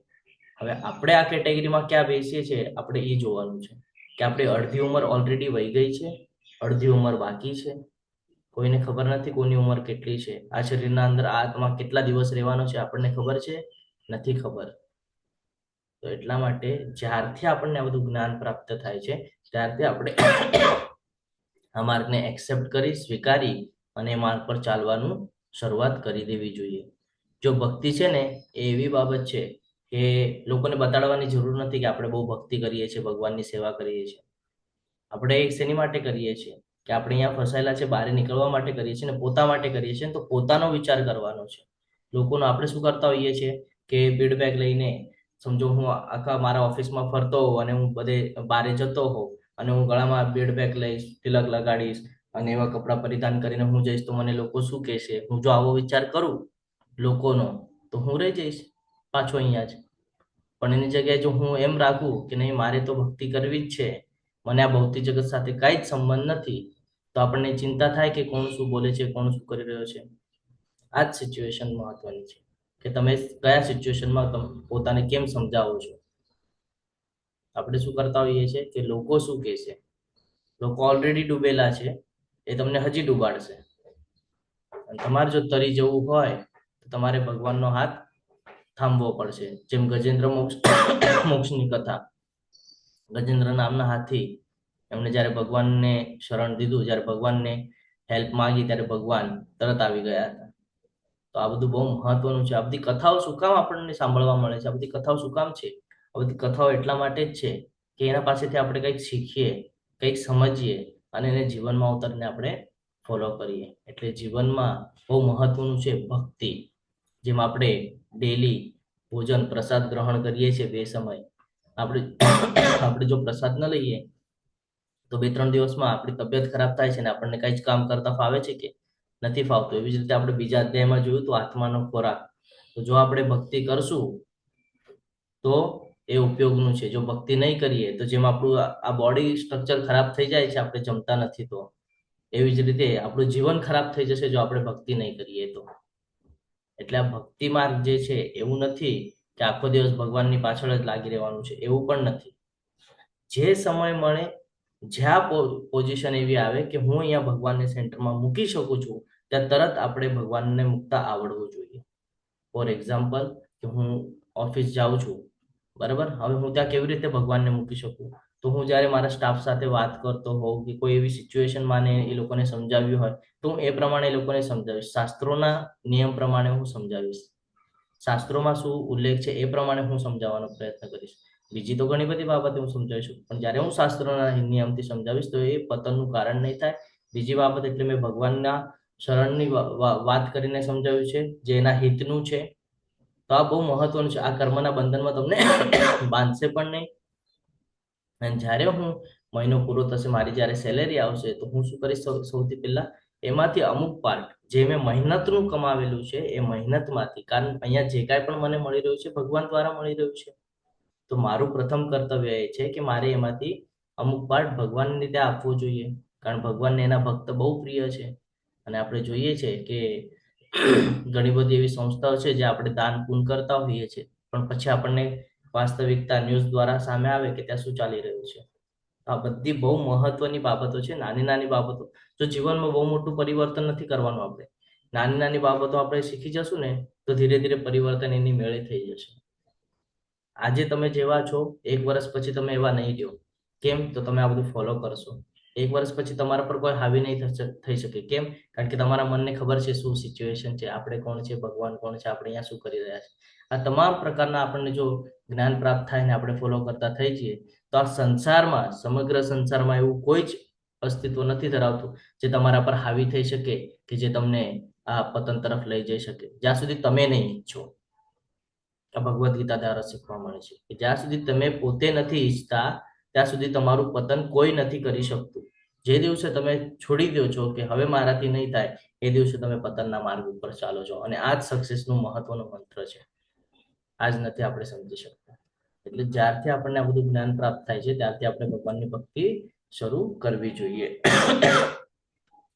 હવે આપણે આ કેટેગરીમાં ક્યાં બેસીએ છીએ આપણે એ જોવાનું છે કે આપણી અડધી ઉંમર ઓલરેડી વહી ગઈ છે, અડધી ઉંમર બાકી છે. કોઈને ખબર નથી કોની ઉંમર કેટલી છે. આ શરીરના અંદર આત્મા કેટલા દિવસ રહેવાનો છે આપણને ખબર છે? નથી ખબર. તો એટલા માટે જ્યારથી આપણને આ બધું જ્ઞાન પ્રાપ્ત થાય છે ત્યારથી આપણે આ માર્ગને એક્સેપ્ટ કરી, સ્વીકારી અને એ માર્ગ પર ચાલવાનું શરૂઆત કરી દેવી જોઈએ. જો ભક્તિ છે ને એ એવી બાબત છે કે લોકોને બતાડવાની જરૂર નથી કે આપણે બહુ ભક્તિ કરીએ છીએ, ભગવાનની સેવા કરીએ છીએ. આપણે એક શેની માટે કરીએ છીએ? કે આપણે અહીંયા ફસાયેલા છે, બહાર નીકળવા માટે કરીએ છીએ ને પોતા માટે કરીએ છીએ. તો પોતાનો વિચાર કરવાનો છે. લોકોનો આપણે શું કરતા હોઈએ છીએ કે બીડ બેગ લઈને, સમજો હું આખા મારા ઓફિસમાં ફરતો હોઉં અને હું બધે બારે જતો હોઉં અને હું ગળામાં બીડ બેગ લઈશ, તિલક લગાડીશ અને એવા કપડાં પરિધાન કરીને હું જઈશ તો મને લોકો શું કહેશે? હું જો આવો વિચાર કરું લોકોનો તો હું રહી જઈશ પાછો અહીંયા જ. પણ એની જગ્યાએ જો હું એમ રાખું કે નહીં મારે તો ભક્તિ કરવી જ છે, મને આ ભૌતિક જગત સાથે કાંઈ જ સંબંધ નથી, તો આપણને ચિંતા થાય કે કોણ શું બોલે છે, કોણ શું કરી રહ્યો છે. આ જ સિચ્યુએશન મહત્વની છે કે તમે કયા સિચ્યુએશનમાં તમે પોતાને કેમ સમજાવો છો. આપણે શું કરતા હોઈએ છીએ કે લોકો શું કહેશે, લોકો ઓલરેડી ડૂબેલા છે, એ તમને હજી ડૂબાડશે. તમારે જો તરી જવું હોય તો તમારે ભગવાનનો હાથ થાંભવો પડશે. જેમ ગજેન્દ્ર મોક્ષની કથા, ગજેન્દ્ર નામના હાથી, એમણે જ્યારે ભગવાનને શરણ દીધું, જ્યારે ભગવાનને હેલ્પ માંગી ત્યારે ભગવાન તરત આવી ગયા હતા. તો આ બધું બહુ મહત્વનું છે. આ બધી કથાઓ શું કામ આપણને સાંભળવા મળે છે? આ બધી કથાઓ શું કામ છે? આ બધી કથાઓ એટલા માટે જ છે કે એના પાસેથી આપણે કંઈક શીખીએ, કંઈક સમજીએ અને એને જીવનમાં ઉતારીને આપણે ફોલો કરીએ. એટલે જીવનમાં બહુ મહત્વનું છે ભક્તિ. જેમ આપણે ડેલી ભોજન પ્રસાદ ગ્રહણ કરીએ છીએ 2 સમય, આપણે આપણે જો પ્રસાદ ન લઈએ તો 2-3 દિવસમાં આપણી તબિયત ખરાબ થાય છે ને આપણને કઈ જ કામ કરતા ફાવે છે કે નથી ફાવતું. એવી જ રીતે આપણે બીજા અધ્યાયમાં જોયું તો આત્માનો ખોરાક. તો જો આપણે ભક્તિ કરશું તો એ ઉપયોગનું છે. જો ભક્તિ નહીં કરીએ તો જેમ આપણું આ બોડી સ્ટ્રક્ચર ખરાબ થઈ જાય છે, આપણે જમતા નથી તો એવી જ રીતે આપણું જીવન ખરાબ થઈ જશે જો આપણે ભક્તિ નહીં કરીએ તો. એટલે આ ભક્તિ માર્ગ જે છે એવું નથી કે આખો દિવસ ભગવાનની પાછળ જ લાગી રહેવાનું છે, એવું પણ નથી. જે સમય મળે, જ્યાં પોઝિશન એવી આવે કે હું અહીંયા ભગવાનને સેન્ટરમાં મૂકી શકું છું, ત્યાં તરત આપણે ભગવાનને મૂકતા આવડવું જોઈએ. ફોર એક્ઝામ્પલ કે હું ઓફિસ જાઉં છું, બરાબર, હવે હું ત્યાં કેવી રીતે ભગવાનને મૂકી શકું? તો હું જ્યારે મારા સ્ટાફ સાથે વાત કરતો હોઉં કે કોઈ એવી સિચ્યુએશન માને એ લોકોને સમજાવ્યું હોય તો હું એ પ્રમાણે એ લોકોને સમજાવીશ. શાસ્ત્રોના નિયમ પ્રમાણે હું સમજાવીશ. શાસ્ત્રોમાં શું ઉલ્લેખ છે એ પ્રમાણે હું સમજાવવાનો પ્રયત્ન કરીશ. બીજી તો ઘણી બધી બાબતે હું સમજાવી શકું, પણ જ્યારે હું શાસ્ત્રોના નિયમથી સમજાવીશ તો એ પતનનું કારણ નહીં થાય. બીજી બાબત એટલે મેં ભગવાનના શરણની વાત કરીને સમજાવ્યું છે, જે એના હિતનું છે. તો આ બહુ મહત્વનું છે. આ કર્મના બંધનમાં તમને બાંધશે પણ નહીં. અને જ્યારે હું મહિનો પૂરો થશે, મારી જ્યારે સેલેરી આવશે તો હું શું કરીશ? સૌથી પહેલા એમાંથી અમુક પાર્ટ જે મેં મહેનતનું કમાવેલું છે એ મહેનતમાંથી, કારણ અહીંયા જે કાંઈ પણ મને મળી રહ્યું છે ભગવાન દ્વારા મળી રહ્યું છે, તો મારું પ્રથમ કર્તવ્ય એ છે કે મારે એમાંથી અમુક પાર્ટ ભગવાનને રીતે આપવો જોઈએ, કારણ ભગવાનને એના ભક્ત બહુ પ્રિય છે. અને આપણે જોઈએ છે કે ઘણી બધી એવી સંસ્થાઓ છે જે આપણે દાન પૂન કરતા હોઈએ છીએ, પણ પછી આપણને વાસ્તવિકતા ન્યૂઝ દ્વારા સામે આવે કે ત્યાં શું ચાલી રહ્યું છે. આ બધી બહુ મહત્વની બાબતો છે, નાની નાની બાબતો. જો જીવનમાં બહુ મોટું પરિવર્તન નથી કરવાનું, આપણે નાની નાની બાબતો આપણે શીખી જશું ને તો ધીરે ધીરે પરિવર્તન એની મેળે થઈ જશે. આજે તમે જેવા છો 1 વર્ષ પછી તમે એવા નહીં રહ્યો. કેમ? તો તમે આ બધું ફોલો કરશો. 1 વર્ષ પછી તમારા પર કોઈ હાવી નહીં થઈ શકે. કેમ? કારણ કે તમારા મનને ખબર છે શું સિચ્યુએશન છે, આપણે કોણ છે, ભગવાન કોણ છે, આપણે અહીંયા શું કરી રહ્યા છે. આ તમામ પ્રકારના આપણને જો જ્ઞાન પ્રાપ્ત થાય ને આપણે ફોલો કરતા થઈ જઈએ તો આ સંસારમાં, સમગ્ર સંસારમાં એવું કોઈ જ અસ્તિત્વ નથી ધરાવતું જે તમારા પર હાવી થઈ શકે કે જે તમને આ પતન તરફ લઈ જઈ શકે, જ્યાં સુધી તમે નહીં ઈચ્છો. આ ભગવદ્ ગીતા દ્વારા શીખવા મળે છે કે જ્યાં સુધી તમે પોતે નથી ઈચ્છતા ત્યાં સુધી તમારું પતન કોઈ નથી કરી શકતું. જે દિવસે તમે છોડી દો છો કે હવે મારાથી નહીં થાય, એ દિવસે તમે પતનના માર્ગ ઉપર ચાલો છો. અને આ જ સક્સેસનું મહત્વનો મંત્ર છે. આજ નથી આપણે સમજી શકતા. એટલે જ્યારથી આપણને આ બધું જ્ઞાન પ્રાપ્ત થાય છે ત્યારથી આપણે ભગવાનની ભક્તિ શરૂ કરવી જોઈએ.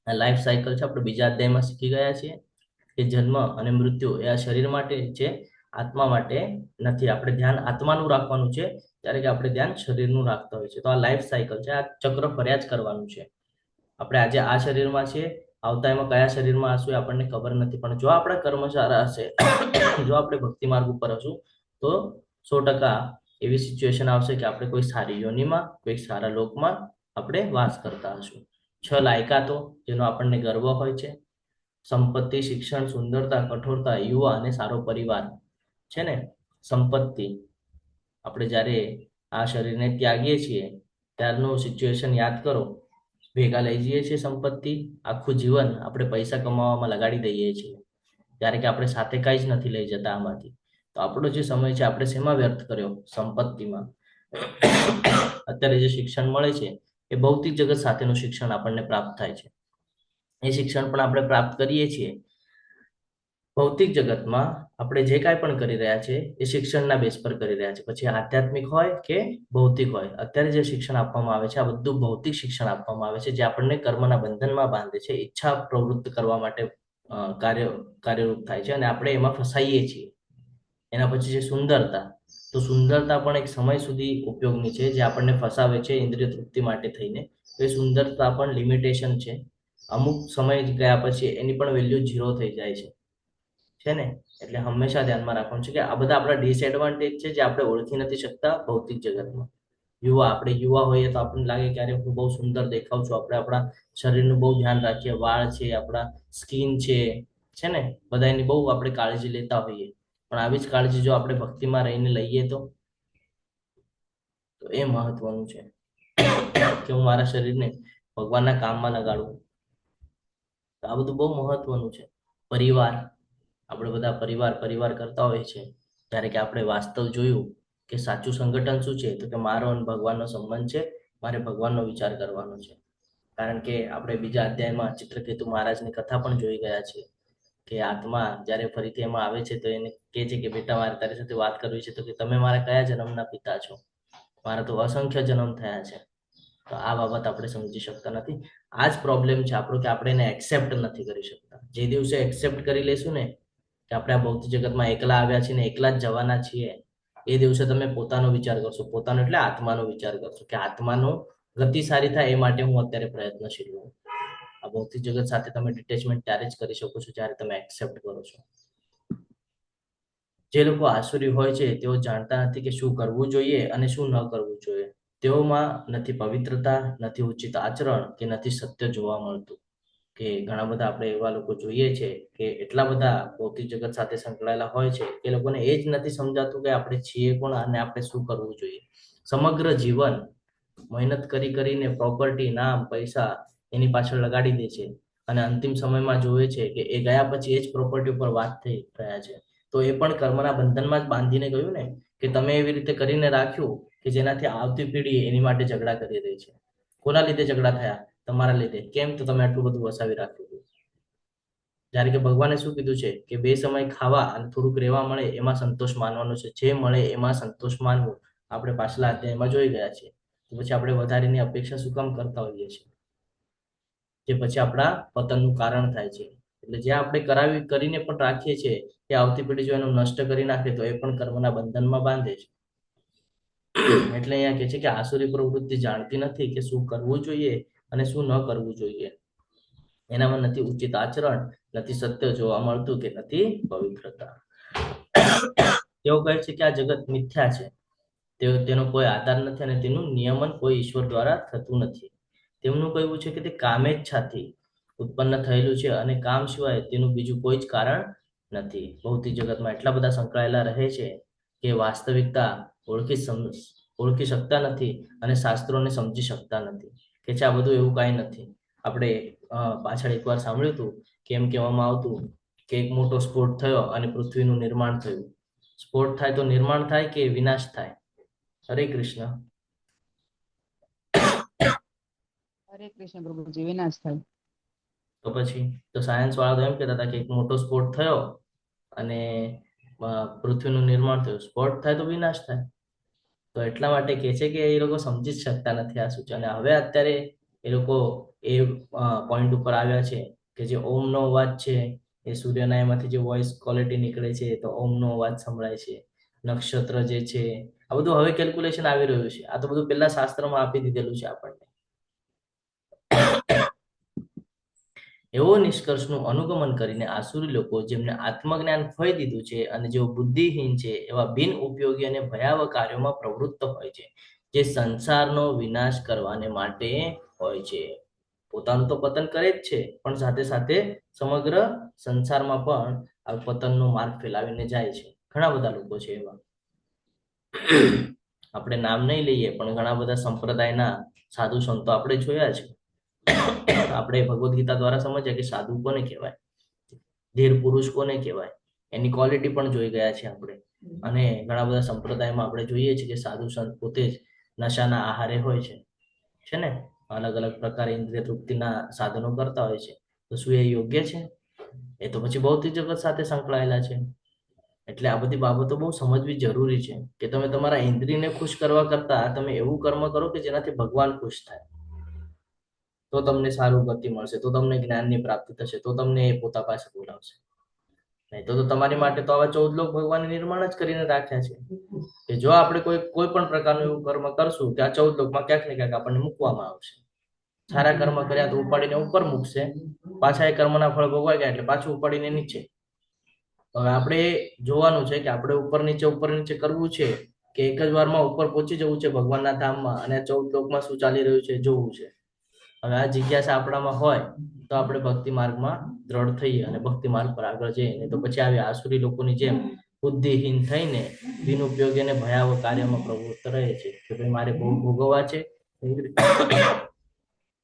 આ લાઈફ સાયકલ છે, આપણે બીજા અધ્યાયમાં શીખી ગયા છીએ કે જન્મ અને મૃત્યુ એ આ શરીર માટે છે, આત્મા માટે નથી. આપણે ધ્યાન આત્માનું રાખવાનું છે ત્યારે કે આપણે ધ્યાન શરીરનું રાખતા હોય છે. તો આ લાઈફ સાયકલ છે, આ ચક્ર ફર્યા જ કરવાનું છે. આપણે આજે આ શરીરમાં છીએ, આવતા એમાં કયા શરીરમાં હશું આપણને ખબર નથી, પણ જો આપણા કર્મ સારા હશે, જો આપણે ભક્તિ માર્ગ ઉપર હશું તો 100% એવી સિચ્યુએશન આવશે કે આપણે કોઈ સારી યોનિમાં, કોઈ સારા લોકમાં આપણે વાસ કરતા હશું. 6 લાયકાતો જેનો આપણને ગર્વ હોય છે: સંપત્તિ, શિક્ષણ, સુંદરતા, કઠોરતા, યુવા અને સારો પરિવાર છે ને. સંપત્તિ, આપણે જ્યારે આ શરીરને ત્યાગીએ છીએ ત્યારનું સિચ્યુએશન યાદ કરો. ભેગા લઈ જઈએ છીએ સંપત્તિ, આખું જીવન આપણે પૈસા કમાવામાં લગાડી દઈએ છીએ, ત્યારે કે આપણે સાથે કાંઈ જ નથી લઈ જતા આમાંથી. તો આપણો જે સમય છે આપણે શેમાં વ્યર્થ કર્યો? સંપત્તિમાં. અત્યારે જે શિક્ષણ મળે છે એ ભૌતિક જગત સાથેનું શિક્ષણ આપણને પ્રાપ્ત થાય છે. એ શિક્ષણ પણ આપણે પ્રાપ્ત કરીએ છીએ. ભૌતિક જગતમાં આપણે જે કાંઈ પણ કરી રહ્યા છે એ શિક્ષણના બેઝ પર કરી રહ્યા છે, પછી આધ્યાત્મિક હોય કે ભૌતિક હોય. અત્યારે જે શિક્ષણ આપવામાં આવે છે આ બધું ભૌતિક શિક્ષણ આપવામાં આવે છે, જે આપણને કર્મના બંધનમાં બાંધે છે, ઈચ્છા પ્રવૃત્ત કરવા માટે કાર્યરૂપ થાય છે અને આપણે એમાં ફસાઈએ છીએ. એના પછી છે સુંદરતા. તો સુંદરતા પણ એક સમય સુધી ઉપયોગની છે, જે આપણને ફસાવે છે ઇન્દ્રિય તૃપ્તિ માટે થઈને. તો એ સુંદરતા પણ લિમિટેશન છે. અમુક સમય ગયા પછી એની પણ વેલ્યુ 0 થઈ જાય છે ને. એટલે હંમેશા ધ્યાનમાં રાખવાનું છે કે આ બધા આપણા ડિસએડવાન્ટેજ છે જે આપણે ઓળખી નથી શકતા ભૌતિક જગતમાં. આપણે યુવા હોઈએ તો આપણને લાગે કે અરે હું બહુ સુંદર દેખાઉં છું, આપણે આપણા શરીરનું બહુ ધ્યાન રાખીએ, વાળ છે, આપણા સ્કિન છે ને, બધા એની બહુ આપણે કાળજી લેતા હોઈએ. પણ આવી જ કાળજી જો આપણે ભક્તિમાં રહીને લઈએ તો એ મહત્વનું છે કે હું મારા શરીરને ભગવાનના કામમાં લગાડું. તો આ બધું બહુ મહત્વનું છે. પરિવાર, આપણે બધા પરિવાર કરતા હોય છે, જ્યારે કે આપણે વાસ્તવ જોયું કે સાચું સંગઠન શું છે, તો કે મારો અને ભગવાનનો સંબંધ છે, મારે ભગવાનનો વિચાર કરવાનો છે. કારણ કે આપણે બીજા અધ્યાયમાં ચિત્રકેતુ મહારાજની કથા પણ જોઈ ગયા છે કે આત્મા જ્યારે ફરીથી એમાં આવે છે તો એને કહે છે કે બેટા મારે તારી સાથે વાત કરવી છે, તો કે તમે મારા કયા જન્મના પિતા છો? મારા તો અસંખ્ય જન્મ થયા છે. તો આ બાબત આપણે સમજી શકતા નથી. આ જ પ્રોબ્લેમ છે આપણો, કે આપણે એને એક્સેપ્ટ નથી કરી શકતા. જે દિવસે એક્સેપ્ટ કરી લેશું ને કે આપણે આ ભૌતિક જગતમાં એકલા આવ્યા છીએ ને એકલા જ જવાના છીએ, એ દિવસે તમે પોતાનો વિચાર કરશો. પોતાનો એટલે આત્માનો વિચાર કરશો કે આત્માનો ગતિ સારી થાય એ માટે હું અત્યારે પ્રયત્નશીલ છું. આ ભૌતિક જગત સાથે તમે ડિટેચમેન્ટ ત્યારે જ કરી શકો છો જ્યારે તમે એક્સેપ્ટ કરો છો. જે લોકો આસુરી હોય છે તેઓ જાણતા નથી કે શું કરવું જોઈએ અને શું ન કરવું જોઈએ. તેઓમાં નથી પવિત્રતા, નથી ઉચિત આચરણ કે નથી સત્ય જોવા મળતું. કે ઘણા બધા આપણે એવા લોકો જોઈએ છે કે એટલા બધા ભૌતિક જગત સાથે સંકળાયેલા હોય છે કે લોકોને એ જ નથી સમજાતું કે આપણે છીએ કોણ અને આપણે શું કરવું જોઈએ. સમગ્ર જીવન મહેનત કરીને પ્રોપર્ટી, નામ, પૈસા એની પાછળ લગાડી દે છે અને અંતિમ સમયમાં જોવે છે કે એ ગયા પછી એ જ પ્રોપર્ટી ઉપર વાત થઈ રહ્યા છે. તો એ પણ કર્મના બંધનમાં જ બાંધીને ગયું ને, કે તમે એવી રીતે કરીને રાખ્યું કે જેનાથી આવતી પેઢી એની માટે ઝઘડા કરી રહી છે. કોના લીધે ઝઘડા થયા? તમારા લીધે. કેમ? તો તમે આટલું બધું વસાવી રાખ્યું. જ્યારે કે ભગવાને શું કીધું છે કે 2 સમય ખાવા અને થોડુંક રહેવા મળે એમાં સંતોષ માનવાનો છે. જે મળે એમાં સંતોષ માનવો આપણે પાછલા અધ્યાયમાં જોઈ ગયા છે. તો પછી આપણે વધારેની અપેક્ષા શું કામ કરતા હોઈએ છીએ, જે પછી આપણા પતનનું કારણ થાય છે. એટલે જે આપણે કરીને પણ રાખીએ છીએ કે આવતી પેઢી જો એનું નષ્ટ કરી નાખે તો એ પણ કર્મના બંધનમાં બાંધે છે. એટલે અહીંયા કહે છે કે આસુરી પ્રવૃત્તિ જાણતી નથી કે શું કરવું જોઈએ અને શું ન કરવું જોઈએ. એનામાં નથી ઉચિત આચરણ, નથી સત્ય જોવા મળતું કે નથી પવિત્રતા. તેઓ કહે છે કે આ જગત મિથ્યા છે, તેનો કોઈ આધાર નથી અને તેનું નિયમન કોઈ ઈશ્વર દ્વારા થતું નથી. તેમનું કહેવું છે કે તે કામેચ્છાથી ઉત્પન્ન થયેલું છે અને કામ સિવાય તેનું બીજું કોઈ જ કારણ નથી. ભૌતિક જગતમાં એટલા બધા સંકળાયેલા રહે છે કે વાસ્તવિકતા ઓળખી શકતા નથી અને શાસ્ત્રોને સમજી શકતા નથી. કે છે આ બધું એવું કાંઈ નથી. આપણે પાછળ એકવાર સાંભળ્યું હતું કે એમ કહેવામાં આવતું કે એક મોટો સ્ફોટ થયો અને પૃથ્વીનું નિર્માણ થયું. સ્ફોટ થાય તો નિર્માણ થાય કે વિનાશ થાય? હરે કૃષ્ણ. હરે કૃષ્ણ પ્રભુજી, વિનાશ થાય. તો પછી તો સાયન્સ વાળા તો એમ કહેતા હતા કે એક મોટો સ્ફોટ થયો અને પૃથ્વીનું નિર્માણ થયું. સ્ફોટ થાય તો વિનાશ થાય. તો એટલા માટે કહે છે કે એ લોકો સમજી જ શકતા નથી આ સૂચન. અને હવે અત્યારે એ લોકો એ પોઈન્ટ ઉપર આવ્યા છે કે જે ઓમનો અવાજ છે એ સૂર્યના એમાંથી જે વોઇસ ક્વોલિટી નીકળે છે તો ઓમનો અવાજ સંભળાય છે. નક્ષત્ર જે છે આ બધું હવે કેલ્ક્યુલેશન આવી રહ્યું છે. આ તો બધું પહેલા શાસ્ત્રમાં આપી દીધેલું છે આપણને. એવો નિષ્કર્ષનું અનુગમન કરીને આસુરી લોકો જેમને આત્મજ્ઞાન ખોઈ દીધું છે અને જેઓ બુદ્ધિહીન છે એવા બિન ઉપયોગી અને ભયાવહ કાર્યોમાં પ્રવૃત્ત હોય છે, જે સંસારનો વિનાશ કરવાને માટે હોય છે. પોતાનું તો પતન કરે જ છે પણ સાથે સાથે સમગ્ર સંસારમાં પણ આ પતનનો માર્ગ ફેલાવીને જાય છે. ઘણા બધા લોકો છે એવા. આપણે નામ નહીં લઈએ પણ ઘણા બધા સંપ્રદાયના સાધુ સંતો આપણે જોયા છે. આપણે ભગવદ્ ગીતા દ્વારા સમજ્યા કે સાધુ કોને કહેવાય, ધીર પુરુષ કોને કહેવાય, એની ક્વોલિટી પણ જોઈ ગયા છે આપણે. અને ઘણા બધા સંપ્રદાયમાં આપણે જોઈએ છીએ કે સાધુ સંત પોતે જ નશાના આહારે હોય છે ને, અલગ અલગ પ્રકારે ઇન્દ્રિય તૃપ્તિના સાધનો કરતા હોય છે. તો શું એ યોગ્ય છે? એ તો પછી ભૌતિક જગત સાથે સંકળાયેલા છે. એટલે આ બધી બાબતો બહુ સમજવી જરૂરી છે કે તમે તમારા ઇન્દ્રિયને ખુશ કરવા કરતા તમે એવું કર્મ કરો કે જેનાથી ભગવાન ખુશ થાય. તો તમને સારું ગતિ મળશે, તો તમને જ્ઞાનની પ્રાપ્તિ થશે, તો તમને એ પોતા પાસે બોલાવશે. નહીં તો તમારી માટે તો આવા 14 લોક ભગવાને નિર્માણ જ કરીને રાખ્યા છે કે જો આપણે કોઈ પણ પ્રકારનું એવું કર્મ કરશું કે આ 14 લોકમાં ક્યાંક ને ક્યાંક આપણને મૂકવામાં આવશે. સારા કર્મ કર્યા તો ઉપાડીને ઉપર મૂકશે, પાછા એ કર્મના ફળ ભોગવાઈ ગયા એટલે પાછું ઉપાડીને નીચે. હવે આપણે જોવાનું છે કે આપણે ઉપર નીચે કરવું છે કે એક જ વારમાં ઉપર પહોંચી જવું છે ભગવાનના ધામમાં અને 14 લોકમાં શું ચાલી રહ્યું છે જોવું છે. હવે આ જિજ્ઞાસા આપણામાં હોય તો આપણે ભક્તિ માર્ગમાં દ્રઢ થઈએ અને ભક્તિ માર્ગ પર આગળ જઈએ. નહીં તો પછી આવી આસુરી લોકોની જેમ બુદ્ધિહીન થઈને બિનઉપયોગી અને ભયાવહ કાર્યમાં પ્રવૃત્ત રહે છે કે ભાઈ મારે બહુ ભોગવવા છે,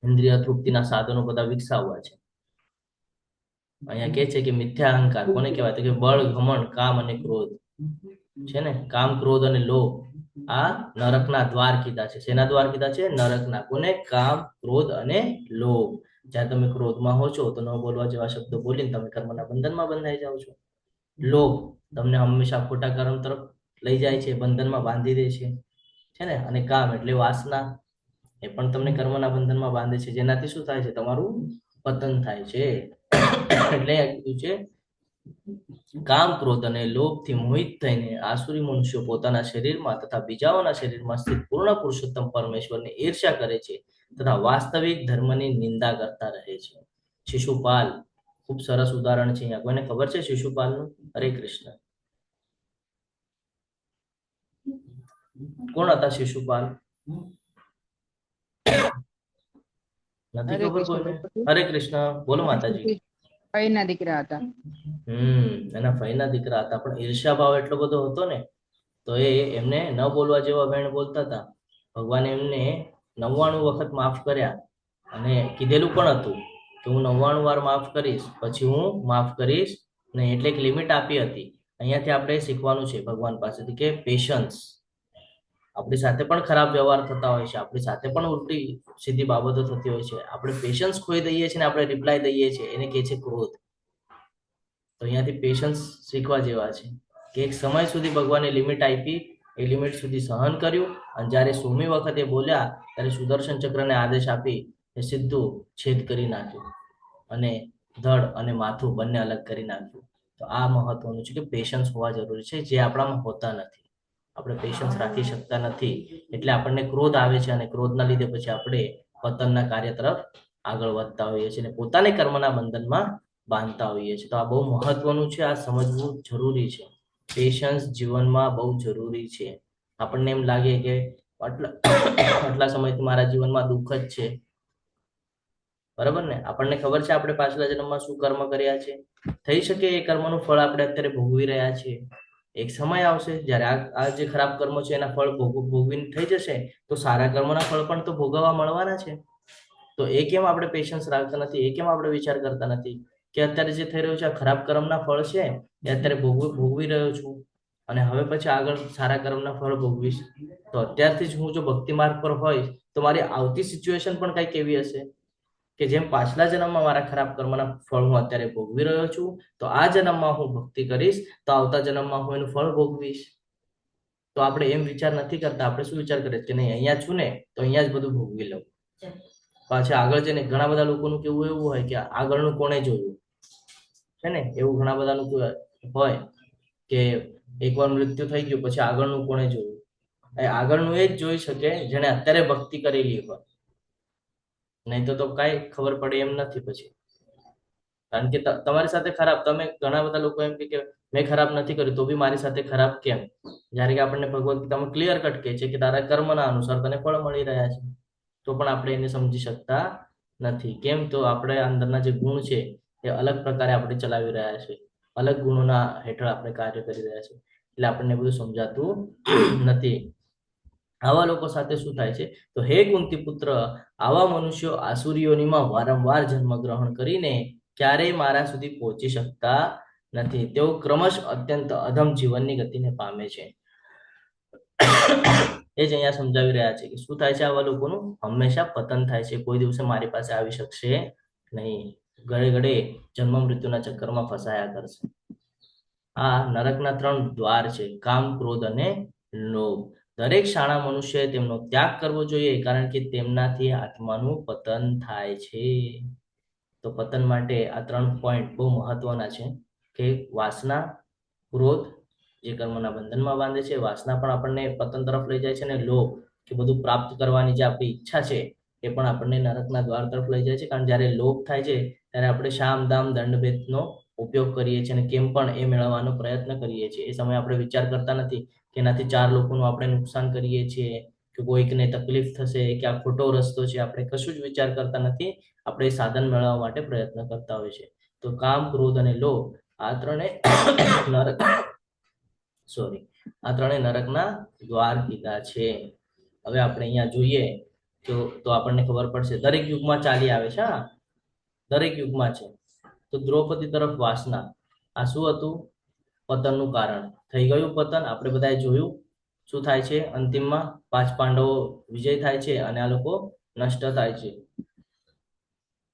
ઇન્દ્રિય તૃપ્તિના સાધનો બધા વિકસાવવા છે. અહીંયા કે છે કે મિથ્યા અહંકાર કોને કહેવાય? તો કે બળ, ઘમંડ, કામ અને ક્રોધ છે ને. કામ, ક્રોધ અને લોભ આ નરકના દ્વાર કીધા છે. શેના દ્વાર કીધા છે? નરકના. કોને? કામ, ક્રોધ અને લોભ. જ્યારે તમે ક્રોધમાં હો છો તો ન બોલવા જેવા શબ્દો બોલીને તમે કર્મના બંધનમાં બંધાઈ જાઓ છો. લોભ તમને હંમેશા ખોટા કર્મ તરફ લઈ જાય છે, બંધનમાં બાંધી દે છે ને. અને કામ એટલે વાસના, એ પણ તમને કર્મના બંધનમાં બાંધે છે, જેનાથી શું થાય છે? તમારું પતન થાય છે. એટલે આ કીધું છે કામ, ક્રોધ અને લોભથી મોહિત થઈને આસુરી મનુષ્યો પોતાના શરીરમાં તથા બીજાઓના શરીરમાં સ્થિત પૂર્ણ પુરુષોત્તમ પરમેશ્વરની ઈર્ષ્યા કરે છે તથા વાસ્તવિક ધર્મની નિંદા કરતા રહે છે. શિશુપાલ ખૂબ સરસ ઉદાહરણ છે અહીંયા. કોઈને ખબર છે શિશુપાલનું? હરે કૃષ્ણ. કોણ હતા શિશુપાલ? નથી હરે ખબર કૃષ્ણ કોઈને? પ્રભુ. હરે કૃષ્ણ. બોલો માતાજી. ભાઈના દીકરા હતા. એના ભાઈના દીકરા હતા, પણ ઈર્ષ્યા ભાવ એટલો બધો હતો ને, તો એ એમને ન બોલવા જેવા વેણ બોલતા હતા. ભગવાને એમને 99 વખત માફ કર્યા અને કીધેલું પણ હતું કે હું 99 વાર માફ કરીશ, પછી હું માફ કરીશ નહીં. એટલે એક લિમિટ આપી હતી. અહીંયાથી આપણે શીખવાનું છે ભગવાન પાસેથી કે પેશન્સ. આપણી સાથે પણ ખરાબ વ્યવહાર થતા હોય છે, આપણી સાથે પણ ઉલટી સીધી બાબતો થતી હોય છે, આપણે પેશન્સ ખોઈ દઈએ છીએ ને આપણે રિપ્લાય દઈએ છીએ, એને કહે છે ક્રોધ. તો અહીંયાથી પેશન્સ શીખવા જેવા છે કે એક સમય સુધી ભગવાને લિમિટ આપી, એ લિમિટ સુધી સહન કર્યું, અને જ્યારે 100મી વખતે બોલ્યા ત્યારે સુદર્શન ચક્રને આદેશ આપી એ સીધું છેદ કરી નાખ્યું અને ધડ અને માથું બંને અલગ કરી નાખ્યું. તો આ મહત્વનું છે કે પેશન્સ હોવા જરૂરી છે, જે આપણામાં હોતા નથી. આપણે પેશન્સ રાખી શકતા નથી, એટલે આપણને ક્રોધ આવે છે અને ક્રોધના લીધે પછી આપણે પતનના કાર્ય તરફ આગળ વધતા હોઈએ છીએ અને પોતાને કર્મના બંધનમાં બાંધતા હોઈએ છીએ. તો આ બહુ મહત્વનું છે, આ સમજવું જરૂરી છે. પેશન્સ જીવનમાં બહુ જરૂરી છે. આપણને એમ લાગે કે આટલા સમયથી મારા જીવનમાં દુઃખ જ છે, બરાબર ને? આપણને ખબર છે આપણે પાછલા જન્મમાં શું કર્મ કર્યા છે. થઈ શકે એ કર્મનું ફળ આપણે અત્યારે ભોગવી રહ્યા છીએ. એક સમય આવશે જ્યારે આ જે ખરાબ કર્મો છે એના ફળ ભોગવીને થઈ જશે, તો સારા કર્મોના ફળ પણ તો ભોગવવા મળવાના છે. તો એ કેમ આપણે પેશન્સ રાખતા નથી? એ કેમ આપણે વિચાર કરતા નથી કે અત્યારે જે થઈ રહ્યું છે આ ખરાબ કર્મના ફળ છે, એ અત્યારે ભોગવી રહ્યો છું અને હવે પછી આગળ સારા કર્મના ફળ ભોગવીશ. તો અત્યારથી જ હું જો ભક્તિ માર્ગ પર હોઈશ તો મારી આવતી સિચ્યુએશન પણ કઈક એવી હશે કે જેમ પાછલા જન્મમાં મારા ખરાબ કર્મના ફળ હું અત્યારે ભોગવી રહ્યો છું, તો આ જન્મમાં હું ભક્તિ કરીશ તો આવતા જન્મમાં હું એનું ફળ ભોગવીશ. તો આપણે એમ વિચાર નથી કરતા. આપણે શું વિચાર કરીએ કે નહીં, અહીંયા છું ને તો અહીંયા જ બધું ભોગવી લઉં. પાછા આગળ જઈને ઘણા બધા લોકોનું કેવું એવું હોય કે આગળનું કોણે જોયું છે ને, એવું ઘણા બધાનું હોય કે એકવાર મૃત્યુ થઈ ગયું પછી આગળનું કોણે જોયું. આગળનું એ જ જોઈ શકે જેને અત્યારે ભક્તિ કરેલી હોય, નહીં તો કઈ ખબર પડે એમ નથી પછી. કારણ કે તમારી સાથે ખરાબ, તમે ઘણા બધા લોકો એમ કે મેં ખરાબ નથી કર્યું તો બી મારી સાથે ખરાબ કેમ? જ્યારે કે આપણને ભગવદ ગીતામાં ક્લિયર કટ કહે છે કે તારા કર્મના અનુસાર તને ફળ મળી રહ્યા છે, તો પણ આપણે એને સમજી શકતા નથી. કેમ? તો આપણે અંદરના જે ગુણ છે એ અલગ પ્રકારે આપણે ચલાવી રહ્યા છે, અલગ ગુણોના હેઠળ આપણે કાર્ય કરી રહ્યા છે, એટલે આપણને બધું સમજાતું નથી. આવા લોકો સાથે શું થાય છે? તો હે કુંતી પુત્ર, આવા મનુષ્યો આસુરીઓનીમાં વારંવાર જન્મ ગ્રહણ કરીને ક્યારેય મારા સુધી પહોંચી શકતા નથી. તેઓ ક્રમશ અત્યંત અધમ જીવનની ગતિને પામે છે. એ જ અહીંયા સમજાવી રહ્યા છે કે શું થાય છે આવા લોકોનું? હંમેશા પતન થાય છે, કોઈ દિવસે મારી પાસે આવી શકશે નહીં. ઘડે ઘડે જન્મ મૃત્યુના ચક્કરમાં ફસાયા કરશે. આ નરકના 3 દ્વાર છે, કામ, ક્રોધ અને લોભ. દરેક શાણા મનુષ્યએ તેમનો ત્યાગ કરવો જોઈએ, કારણ કે તેમનાથી આત્માનું પતન થાય છે. તો પતન માટે આ 3 પોઈન્ટ બહુ મહત્વના છે કે વાસના, ક્રોધ જે કર્મના બંધનમાં બાંધે છે, વાસના પણ આપણને પતન તરફ લઈ જાય છે, અને લોભ કે બધું પ્રાપ્ત કરવાની જે આપણી ઈચ્છા છે એ પણ આપણને નરકના દ્વાર તરફ લઈ જાય છે. કારણ જ્યારે લોભ થાય છે ત્યારે આપણે શામ, દામ, દંડભેદનો ઉપયોગ કરીએ છીએ અને કેમ પણ એ મેળવવાનો પ્રયત્ન કરીએ છીએ. એ સમયે આપણે વિચાર કરતા નથી કે એનાથી 4 લોકોનું આપણે નુકસાન કરીએ છીએ કે કોઈકને તકલીફ થશે કે આ ખોટો રસ્તો છે. આપણે કશું જ વિચાર કરતા નથી, આપણે સાધન મેળવવા માટે પ્રયત્ન કરતા હોય છે. તો કામ, ક્રોધ અને લોભ આ ત્રણેય નરકના દ્વાર કીધા છે. હવે આપણે અહીંયા જોઈએ તો આપણને ખબર પડશે. દરેક યુગમાં ચાલી આવે છે, દરેક યુગમાં છે. તો દ્રૌપદી તરફ વાસના. આ શું હતું? પતનનું કારણ. થઈ ગયું પતન, આપણે બધાએ જોયું. શું થાય છે અંતિમમાં? 5 પાંડવો વિજય થાય છે અને આ લોકો નષ્ટ થાય છે.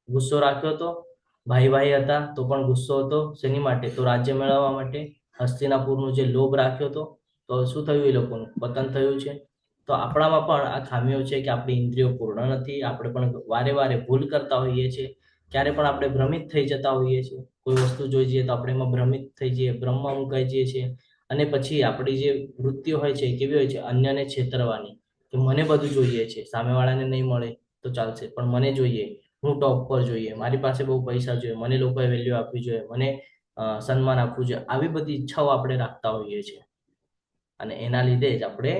ગુસ્સો રાખ્યો હતો, ભાઈ ભાઈ હતા તો પણ ગુસ્સો હતો. શેની માટે? તો રાજ્ય મેળવવા માટે. હસ્તિનાપુરનું જે લોભ રાખ્યો હતો, તો શું થયું? એ લોકોનું પતન થયું છે. તો આપણામાં પણ આ ખામીઓ છે કે આપણી ઇન્દ્રિયો પૂર્ણ નથી. આપણે પણ વારે વારે ભૂલ કરતા હોઈએ છીએ. ક્યારે પણ આપણે ભ્રમિત થઈ જતા હોઈએ છીએ. કોઈ વસ્તુ જોઈ જઈએ તો આપણે એમાં ભ્રમિત થઈ જઈએ, ભ્રમમાં મુકાઈ જઈએ છીએ. અને પછી આપણી જે વૃત્તિઓ હોય છે કેવી હોય છે? અન્યને છેતરવાની, કે મને બધું જોઈએ છે, સામેવાળાને નહીં મળે તો ચાલશે પણ મને જોઈએ, હું ટોપ પર જોઈએ, મારી પાસે બહુ પૈસા જોઈએ, મને લોકોએ વેલ્યુ આપવી જોઈએ, મને સન્માન આપવું જોઈએ. આવી બધી ઈચ્છાઓ આપણે રાખતા હોઈએ છીએ અને એના લીધે જ આપણે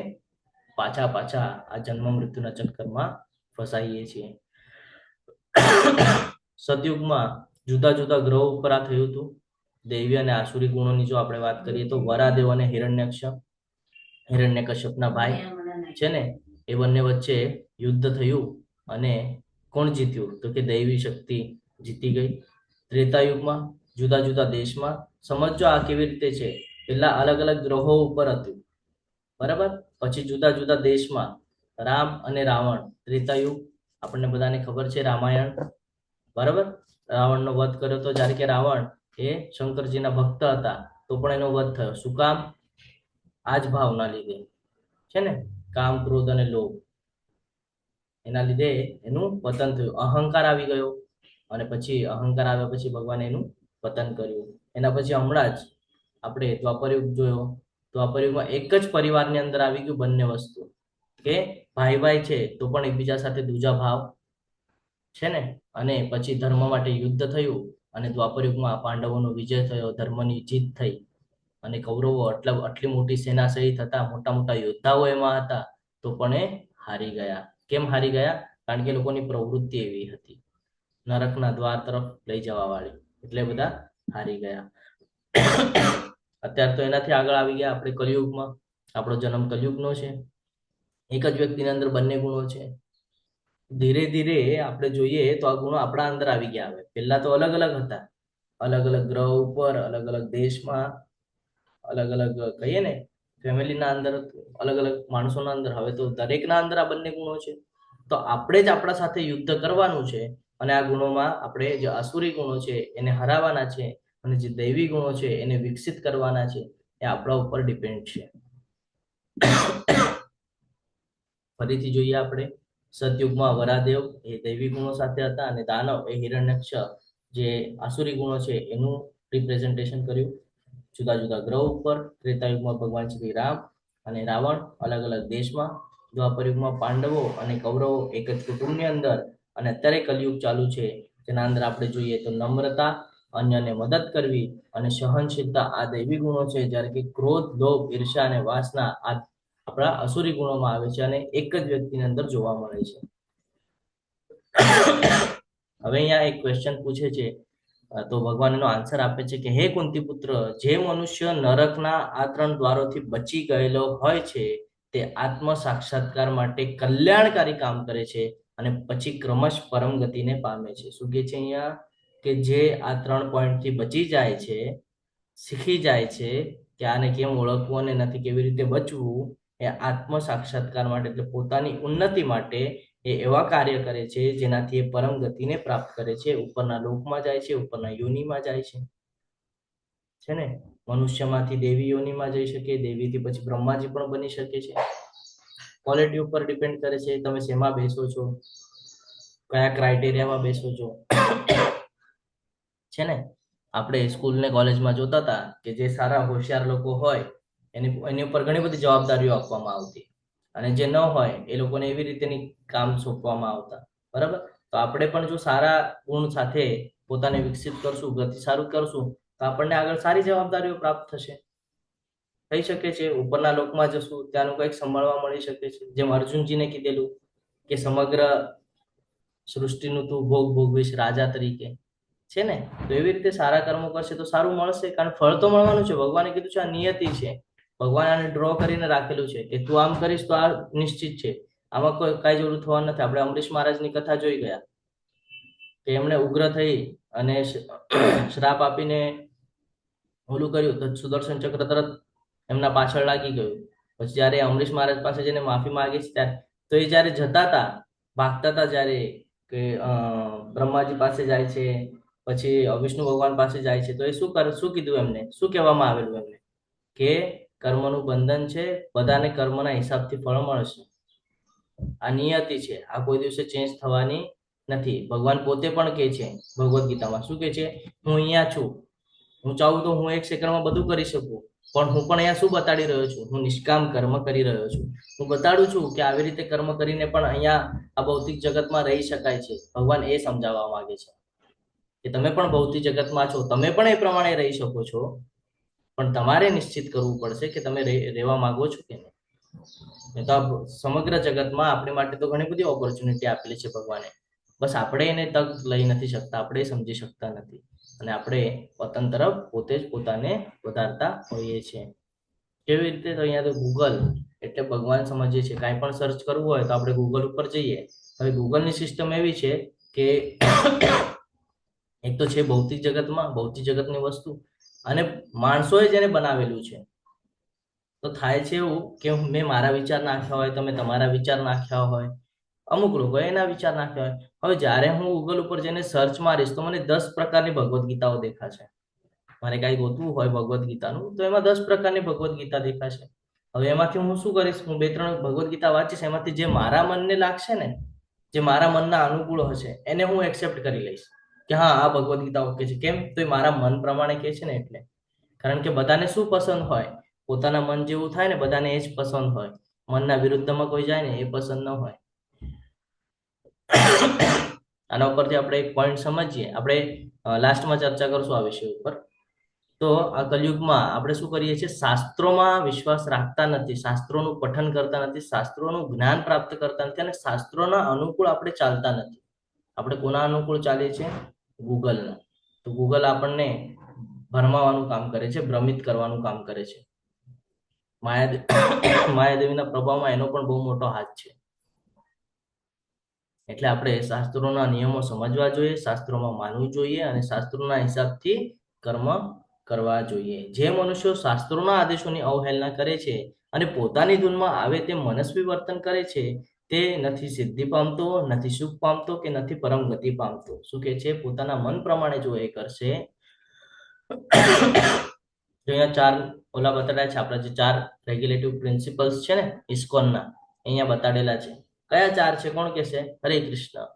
પાછા આ જન્મ મૃત્યુના ચક્કરમાં ફસાઈએ છીએ. સતયુગમાં જુદા જુદા ગ્રહો ઉપર આ થયું હતું. દૈવી અને આસુરી ગુણોની જો આપણે વાત કરીએ તો વરાદેવ અને હિરણ્યકશ્યપના ભાઈ છે ને, એ બંને વચ્ચે યુદ્ધ થયું અને કોણ જીત્યું? તો કે દૈવી શક્તિ જીતી ગઈ. ત્રેતાયુગમાં જુદા જુદા દેશમાં, સમજો આ કેવી રીતે છે. પેલા અલગ અલગ ગ્રહો ઉપર હતું, બરાબર. પછી જુદા જુદા દેશમાં રામ અને રાવણ. ત્રેતાયુગ આપણને બધાને ખબર છે, રામાયણ, બરાબર. રાવણનો વધ કર્યો તો. જ્યારે કે રાવણ એ શંકરજીના ભક્ત હતા તો પણ એનો વધ થયો. શું કામ? આ જ ભાવના લીધે, છે ને, કામ, ક્રોધ અને લોભ. એના લીધે એનું પતન થયું. અહંકાર આવી ગયો અને પછી અહંકાર આવ્યા પછી ભગવાને એનું પતન કર્યું. એના પછી હમણાં જ આપણે દ્વાપરયુગ જોયો. દ્વાપરયુગમાં એક જ પરિવારની અંદર આવી ગયું બંને વસ્તુ, કે ભાઈ ભાઈ છે તો પણ એકબીજા સાથે દૂજા ભાવ, છે ને. અને પછી ધર્મ માટે યુદ્ધ થયું અને દ્વાપરયુગમાં પાંડવોનો વિજય થયો, ધર્મની જીત થઈ. અને કૌરવો આટલી મોટી સેના સહિત હતા, મોટા મોટા યોદ્ધાઓ એમાં હતા, તો પણ એ હારી ગયા. કેમ હારી ગયા? કારણ કે લોકોની પ્રવૃત્તિ એવી હતી, નરકના દ્વાર તરફ લઈ જવા વાળી, એટલે બધા હારી ગયા. અત્યારે તો એનાથી આગળ આવી ગયા આપણે કલિયુગમાં. આપણો જન્મ કલિયુગનો છે. એક જ વ્યક્તિની અંદર બંને ગુણો છે. ધીરે ધીરે આપણે જોઈએ તો આ ગુણો આપણા અંદર આવી ગયા. હવે પહેલા તો અલગ અલગ હતા, અલગ અલગ ગ્રહ ઉપર, અલગ અલગ દેશમાં, અલગ અલગ કહીએ ને ફેમિલીના અંદર, અલગ અલગ માણસોના અંદર. હવે તો દરેકના અંદર આ બંને ગુણો છે. તો આપણે જ આપણા સાથે યુદ્ધ કરવાનું છે અને આ ગુણોમાં આપણે જે આસુરી ગુણો છે એને હરાવવાના છે અને જે દૈવી ગુણો છે એને વિકસિત કરવાના છે. એ આપણા ઉપર ડિપેન્ડ છે. ફરીથી જોઈએ આપણે. સતયુગમાં વરાદેવ એ દૈવી ગુણો સાથે હતા અને દાનવ એ હિરણ્યક્ષ જે આસુરી ગુણો છે એનું રિપ્રેઝન્ટેશન કર્યું જુદા જુદા ગ્રહ ઉપર. ત્રેતાયુગમાં ભગવાન શ્રી રામ અને રાવણ અલગ અલગ દેશમાં. દ્વાપરયુગમાં પાંડવો અને કૌરવો એક જ કુટુંબની અંદર. અને અત્યારે કલયુગ ચાલુ છે, જેના અંદર આપણે જોઈએ તો નમ્રતા, અન્યને મદદ કરવી અને સહનશીલતા આ દૈવી ગુણો છે. જ્યારે કે ક્રોધ, લોભ, ઈર્ષ્યા અને વાસના આ આપણા અસુરી ગુણોમાં આવે છે અને એક જ વ્યક્તિની અંદર જોવા મળે છે. હવે અહીંયા એક ક્વેશ્ચન પૂછે છે, તો ભગવાન એનો આન્સર આપે છે કે હે કુંતી પુત્ર, જે મનુષ્ય નરકના આ 3 દ્વારોથી બચી ગયેલો હોય છે તે આત્મ સાક્ષાત્કાર માટે કલ્યાણકારી કામ કરે છે અને પછી ક્રમશ પરમ ગતિને પામે છે. શું કહે છે અહીંયા? કે જે આ 3 પોઈન્ટથી બચી જાય છે, શીખી જાય છે કે આને કેમ ઓળખવું અને નથી કેવી રીતે બચવું, એ આત્મ સાક્ષાત્કાર માટે, એટલે પોતાની ઉન્નતિ માટે એ એવા કાર્ય કરે છે જેનાથી એ પરમ ગતિને પ્રાપ્ત કરે છે, ઉપરના લોકમાં જાય છે, ઉપરના યોનિમાં જાય છે ને. મનુષ્યમાંથી દેવી યોનિમાં જઈ શકે, દેવીથી પછી બ્રહ્માજી પણ બની શકે છે. ક્વોલિટી ઉપર ડિપેન્ડ કરે છે તમે શેમાં બેસો છો, કયા ક્રાઇટેરિયામાં બેસો છો, છે ને. આપણે સ્કૂલ ને કોલેજમાં જોતા હતા કે જે સારા હોશિયાર લોકો હોય એની ઉપર ઘણી બધી જવાબદારીઓ આપવામાં આવતી અને જે ન હોય એ લોકોને એવી રીતેની કામ સોંપવામાં આવતા, બરાબર. તો આપણે પણ જો સારા ગુણ સાથે પોતાને વિકસિત કરશું, ગતિ સારું કરશું, તો આપણને આગળ સારી જવાબદારીઓ પ્રાપ્ત થશે, થઈ શકે છે. ઉપરના લોકમાં જશું ત્યાંનું કંઈક સંભાળવા મળી શકે છે. જેમ અર્જુનજીને કીધેલું કે સમગ્ર સૃષ્ટિનું તું ભોગ ભોગવીશ રાજા તરીકે, છે ને. તો એવી રીતે સારા કર્મો કરશે તો સારું મળશે, કારણ ફળ તો મળવાનું છે. ભગવાને કીધું છે આ નિયતિ છે. ભગવાન આને ડ્રો કરીને રાખેલું છે કે તું આમ કરીશ તો આ નિશ્ચિત છે, આમાં કઈ જરૂર થવાનું નથી. આપણે અમરીશ મહારાજની કથા જોઈ ગયા કે એમણે ઉગ્ર થઈ અને શ્રાપ આપીને ઓલું કર્યું તો સુદર્શન ચક્ર તરત એમના પાછળ લાગી ગયું. પછી જયારે અમરીશ મહારાજ પાસે જઈને માફી માંગી છે ત્યારે તો એ જયારે જતા હતા, ભાગતા હતા, જયારે કે બ્રહ્માજી પાસે જાય છે, પછી વિષ્ણુ ભગવાન પાસે જાય છે, તો એ શું કીધું એમને, શું કહેવામાં આવેલું એમને કે કર્મનું બંધન છે, બધાને કર્મના હિસાબથી ફળ મળશે, આ નિયતિ છે, આ કોઈ દિવસે ચેન્જ થવાની નથી. ભગવાન પોતે પણ કહે છે ભગવદ્ ગીતામાં, શું કહે છે, હું અહીંયા છું, હું ચાહું તો હું 1 સેકન્ડમાં બધું કરી શકું, પણ હું પણ અહીંયા શું બતાડી રહ્યો છું, હું નિષ્કામ કર્મ કરી રહ્યો છું. હું બતાડું છું કે આવી રીતે કર્મ કરીને પણ અહીંયા આ ભૌતિક જગતમાં રહી શકાય છે. ભગવાન એ સમજાવવા માંગે છે કે તમે પણ ભૌતિક જગતમાં છો, તમે પણ એ પ્રમાણે રહી શકો છો, પણ તમારે નિશ્ચિત કરવું પડશે કે તમે રહેવા માંગો છો કે નહીં. તો સમગ્ર જગતમાં આપણી માટે તો ઘણી બધી ઓપોર્ચ્યુનિટી આપેલી છે ભગવાને, બસ આપણે એને તક લઈ નથી શકતા, આપણે સમજી શકતા નથી, અને આપણે પતન તરફ પોતે જ પોતાને વધારતા હોઈએ છીએ. કેવી રીતે? તો અહીંયા તો ગૂગલ એટલે ભગવાન સમજીએ છીએ. કાંઈ પણ સર્ચ કરવું હોય તો આપણે ગૂગલ ઉપર જઈએ. હવે ગૂગલની સિસ્ટમ એવી છે કે એક તો છે ભૌતિક જગતમાં, ભૌતિક જગતની વસ્તુ, અને માણસોએ જેને બનાવેલું છે. તો થાય છે એવું કે મેં મારા વિચાર નાખ્યા હોય, તમે તમારા વિચાર નાખ્યા હોય, અમુક લોકો એના વિચાર નાખ્યા હોય. હવે જ્યારે હું ગૂગલ ઉપર જઈને સર્ચ મારીશ તો મને 10 પ્રકારની ભગવદ્ ગીતાઓ દેખાશે. મારે કાંઈ ગોતવું હોય ભગવદ્ ગીતાનું તો એમાં 10 પ્રકારની ભગવદ્ ગીતા દેખાશે. હવે એમાંથી હું શું કરીશ, હું 2-3 ભગવદ્ ગીતા વાંચીશ, એમાંથી જે મારા મનને લાગશે ને, જે મારા મનના અનુકૂળ હશે, એને હું એક્સેપ્ટ કરી લઈશ કે હા આ ભગવદ્ ગીતા ઓકે છે. કેમ? તો એ મારા મન પ્રમાણે કહે છે ને એટલે. કારણ કે બધાને શું પસંદ હોય, પોતાના મન જેવું થાય ને, બધાને એ જ પસંદ હોય. મનના વિરુદ્ધમાં કોઈ જાય ને એ પસંદ ન હોય. આના ઉપરથી આપણે એક પોઈન્ટ સમજીએ. આપણે લાસ્ટમાં ચર્ચા કરશું આ વિષય ઉપર. તો આ કલયુગમાં આપણે શું કરીએ છીએ, શાસ્ત્રોમાં વિશ્વાસ રાખતા નથી, શાસ્ત્રોનું પઠન કરતા નથી, શાસ્ત્રોનું જ્ઞાન પ્રાપ્ત કરતા નથી, અને શાસ્ત્રોના અનુકૂળ આપણે ચાલતા નથી. આપણે કોના અનુકૂળ ચાલીએ છીએ? ગૂગલના. તો ગૂગલ આપણને ભરમાવાનું કામ કરે છે, ભ્રમિત કરવાનું કામ કરે છે. માયાદેવીના પ્રભાવમાં એનો પણ બહુ મોટો હાથ છે. એટલે આપણે શાસ્ત્રોના નિયમો સમજવા જોઈએ, શાસ્ત્રોમાં માનવું જોઈએ, અને શાસ્ત્રોના હિસાબથી કર્મ કરવા જોઈએ. જે મનુષ્યો શાસ્ત્રોના આદેશોની અવહેલના કરે છે અને પોતાની ધૂનમાં આવે તે મનસ્વી વર્તન કરે છે, તે નથી સિદ્ધિ પામતો, નથી સુખ પામતો, કે નથી પરમ ગતિ પામતો. શું કે છે? પોતાના મન પ્રમાણે જો એ કરશે. જો અહીંયા 4 ઓલા બતાડ્યા છે, આપણા જે 4 રેગ્યુલેટિવ પ્રિન્સિપલ્સ છે ને ઇસ્કોનના, અહીંયા બતાડેલા છે. કયા 4 છે? કોણ કહેશે? હરે કૃષ્ણ.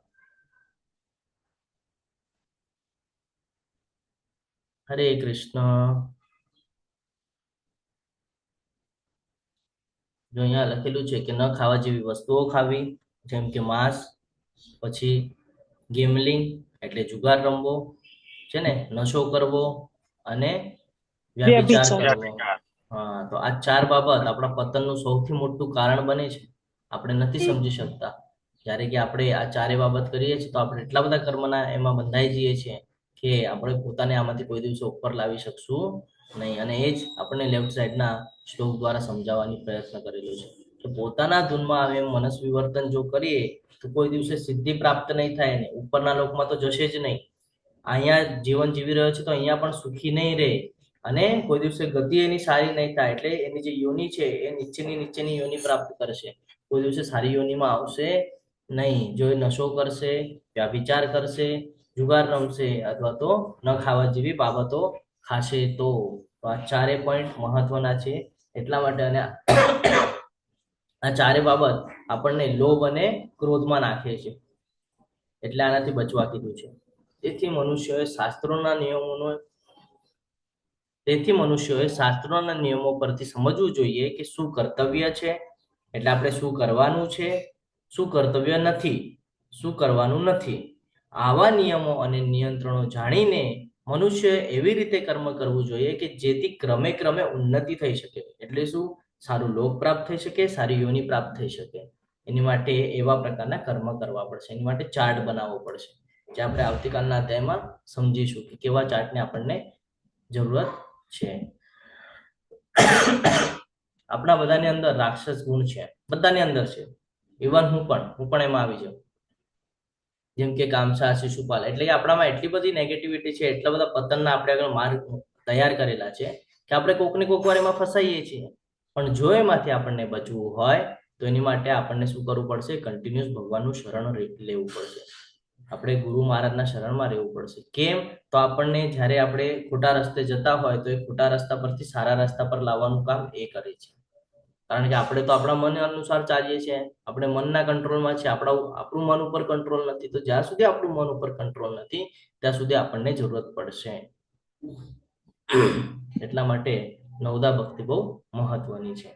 હરે કૃષ્ણ. જો અહીંયા લખેલું છે કે ન ખાવા જેવી વસ્તુઓ ખાવી, જેમ કે માંસ, પછી ગેમલિંગ એટલે જુગાર રમવો છે ને, નશો કરવો, અને વ્યભિચાર કરવો. હા, તો આ 4 બાબત આપણા પતનનું સૌથી મોટું કારણ બને છે. આપણે નથી સમજી શકતા. જ્યારે કે આપણે આ 4 બાબત કરીએ છીએ તો આપણે એટલા બધા કર્મના એમાં બંધાઈ જઈએ છીએ કે આપણે પોતાને આમાંથી કોઈ દિવસે ઉપર લાવી શકશું નહીં. અને એ જ આપણે લેફ્ટ સાઈડના શ્લોક દ્વારા સમજાવવાની પ્રયત્ન કરેલો છે કે પોતાના ધૂનમાં આવે મનસ્વી વર્તન જો કરીએ તો કોઈ દિવસે સિદ્ધિ પ્રાપ્ત નહીં થાય, ને ઉપરના લોકમાં તો જશે જ નહીં. અહીંયા જીવન જીવી રહ્યો છે તો અહીંયા પણ સુખી નહીં રહે, અને કોઈ દિવસે ગતિ એની સારી નહીં થાય. એટલે એની જે યોનિ છે એ નીચેની યોનિ પ્રાપ્ત કરશે, કોઈ દિવસે સારી યોનિમાં આવશે નહીં. જો એ નશો કરશે, વ્યભિચાર કરશે, જુગાર રમશે, અથવા તો ન ખાવા જેવી બાબતો ખાશે તો. આ 4 પોઈન્ટ મહત્વના છે એટલા માટે. અને આ 4 બાબત આપણને લોભ અને ક્રોધમાં નાખે છે, એટલે આનાથી બચવા કીધું છે. તેથી મનુષ્યોએ શાસ્ત્રોના નિયમો પરથી સમજવું જોઈએ કે શું કર્તવ્ય છે, એટલે આપણે શું કરવાનું છે, શું કર્તવ્ય નથી, શું કરવાનું નથી. આવા નિયમો અને નિયંત્રણો જાણીને મનુષ્યએ એવી રીતે કર્મ કરવું જોઈએ કે જેથી ક્રમે ક્રમે ઉન્નતિ થઈ શકે. એટલે શું? સારું લોક પ્રાપ્ત થઈ શકે, સારી યોનિ પ્રાપ્ત થઈ શકે. એની માટે એવા પ્રકારના કર્મ કરવા પડશે. એની માટે ચાર્ટ બનાવવો પડશે, જે આપણે આવતીકાલના અધ્યાયમાં સમજીશું કે કેવા ચાર્ટની આપણને જરૂરત છે. આપણા બધાની અંદર રાક્ષસ ગુણ છે, બધાની અંદર છે. ઇવન હું પણ એમાં આવી જાઉં. જેમ કે કામસા, શિશુપાલ, એટલે કે આપણામાં એટલી બધી નેગેટિવિટી છે, એટલા બધા પતનના આપણે આગળ માર્ગ તૈયાર કરેલા છે કે આપણે કોકને કોક વાર એમાં ફસાઈએ છીએ. પણ જો એમાંથી આપણને બચવું હોય તો એની માટે આપણને શું કરવું પડશે? કન્ટિન્યુઅસ ભગવાનનું શરણ લેવું પડશે. આપણે ગુરુ મહારાજના શરણમાં રહેવું પડશે. કેમ? તો આપણને જ્યારે આપણે ખોટા રસ્તે જતા હોય તો એ ખોટા રસ્તા પરથી સારા રસ્તા પર લાવવાનું કામ એ કરે છે. કારણ કે આપણે તો આપણા મન અનુસાર ચાલીએ છીએ, આપણે મનના કંટ્રોલમાં છે, આપણું મન ઉપર કંટ્રોલ નથી. તો જ્યાં સુધી આપણું મન ઉપર કંટ્રોલ નથી ત્યાં સુધી આપણને જરૂરત પડશે. એટલા માટે નવદા ભક્તિ બહુ મહત્વની છે.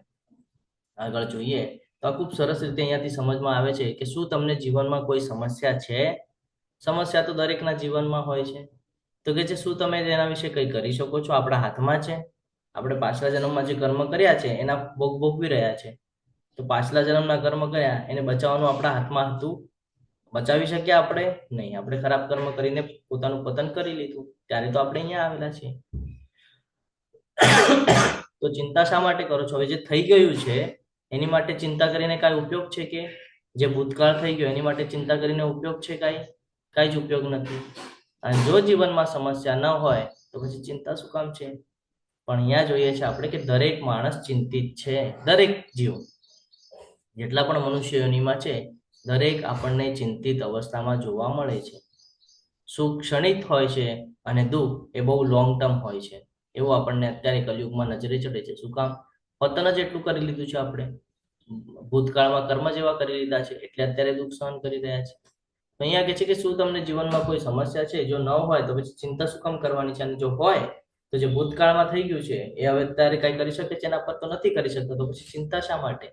આગળ જોઈએ તો આ ખૂબ સરસ રીતે અહીંયાથી સમજમાં આવે છે કે શું તમને જીવનમાં કોઈ સમસ્યા છે? સમસ્યા તો દરેકના જીવનમાં હોય છે. તો કે છે શું તમે તેના વિશે કંઈ કરી શકો છો? આપણા હાથમાં છે. આપણે પાછલા જન્મમાં જે કર્મ કર્યા છે એના ભોગ ભોગવી રહ્યા છે. તો પાછલા જન્મના કર્મ કર્યા એને બચાવવાનું આપણા હાથમાં હતું? બચાવી શક્યા આપણે? નહીં. આપણે ખરાબ કર્મ કરીને પોતાનું પતન કરી લીધું. ત્યારે તો આપણે અહીંયા આવેલા છીએ. તો ચિંતા શા માટે કરો છો? હવે જે થઈ ગયું છે એની માટે ચિંતા કરીને કાંઈ ઉપયોગ છે કે? જે ભૂતકાળ થઈ ગયો એની માટે ચિંતા કરીને ઉપયોગ છે? કાંઈ જ ઉપયોગ નથી. અને જો જીવનમાં સમસ્યા ન હોય તો પછી ચિંતા શું કામ છે? પણ અહીંયા જોઈએ છે આપણે કે દરેક માણસ ચિંતિત છે. દરેક જીવ, જેટલા પણ મનુષ્ય યોનિમાં છે, દરેક આપણને ચિંતિત અવસ્થામાં જોવા મળે છે. સુખ ક્ષણિક હોય છે અને દુઃખ એ બહુ લોંગ ટર્મ હોય છે. એવું આપણને અત્યારે કલયુગમાં નજરે ચડે છે. શું કામ? પતન જ એટલું કરી લીધું છે આપણે. ભૂતકાળમાં કર્મ જેવા કરી લીધા છે એટલે અત્યારે દુઃખ સહન કરી રહ્યા છે. અહીંયા કહે છે કે શું તમને જીવનમાં કોઈ સમસ્યા છે? જો ન હોય તો પછી ચિંતા શું કામ કરવાની છે? અને જો હોય તો જે ભૂતકાળમાં થઈ ગયું છે એ હવે અત્યારે કઈ કરી શકે છે એના પર તો નથી કરી શકતો. તો પછી ચિંતા શા માટે?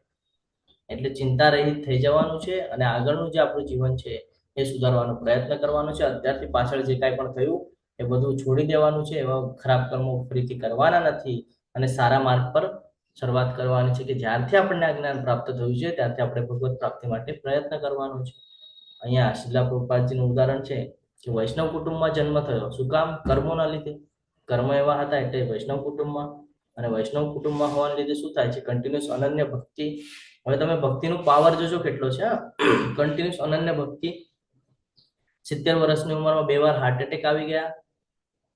એટલે ચિંતા રહિત થઈ જવાનું છે અને આગળનું જે આપણું જીવન છે એ સુધારવાનો પ્રયત્ન કરવાનો છે. અત્યારથી પાછળ જે કાંઈ પણ થયું એ બધું છોડી દેવાનું છે. એવા ખરાબ કર્મો ફરીથી કરવાના નથી અને સારા માર્ગ પર શરૂઆત કરવાની છે કે જ્યારથી આપણને આ જ્ઞાન પ્રાપ્ત થયું છે ત્યારથી આપણે ભગવત પ્રાપ્તિ માટે પ્રયત્ન કરવાનો છે. અહીંયા શીલા પ્રભુપાદજીનું ઉદાહરણ છે કે વૈષ્ણવ કુટુંબમાં જન્મ થયો. શું કામ? કર્મોના લીધે. કર્મ એવા હતા એટલે વૈષ્ણવ કુટુંબમાં. અને વૈષ્ણવ કુટુંબમાં હોવાને લીધે શું થાય છે? કન્ટિન્યુઅસ અનન્ય ભક્તિ. હવે તમે ભક્તિનું પાવર જોજો કેટલો છે. કન્ટિન્યુઅસ અનન્ય ભક્તિ. 70 વર્ષની ઉંમરમાં 2 વાર હાર્ટ એટેક આવી ગયા.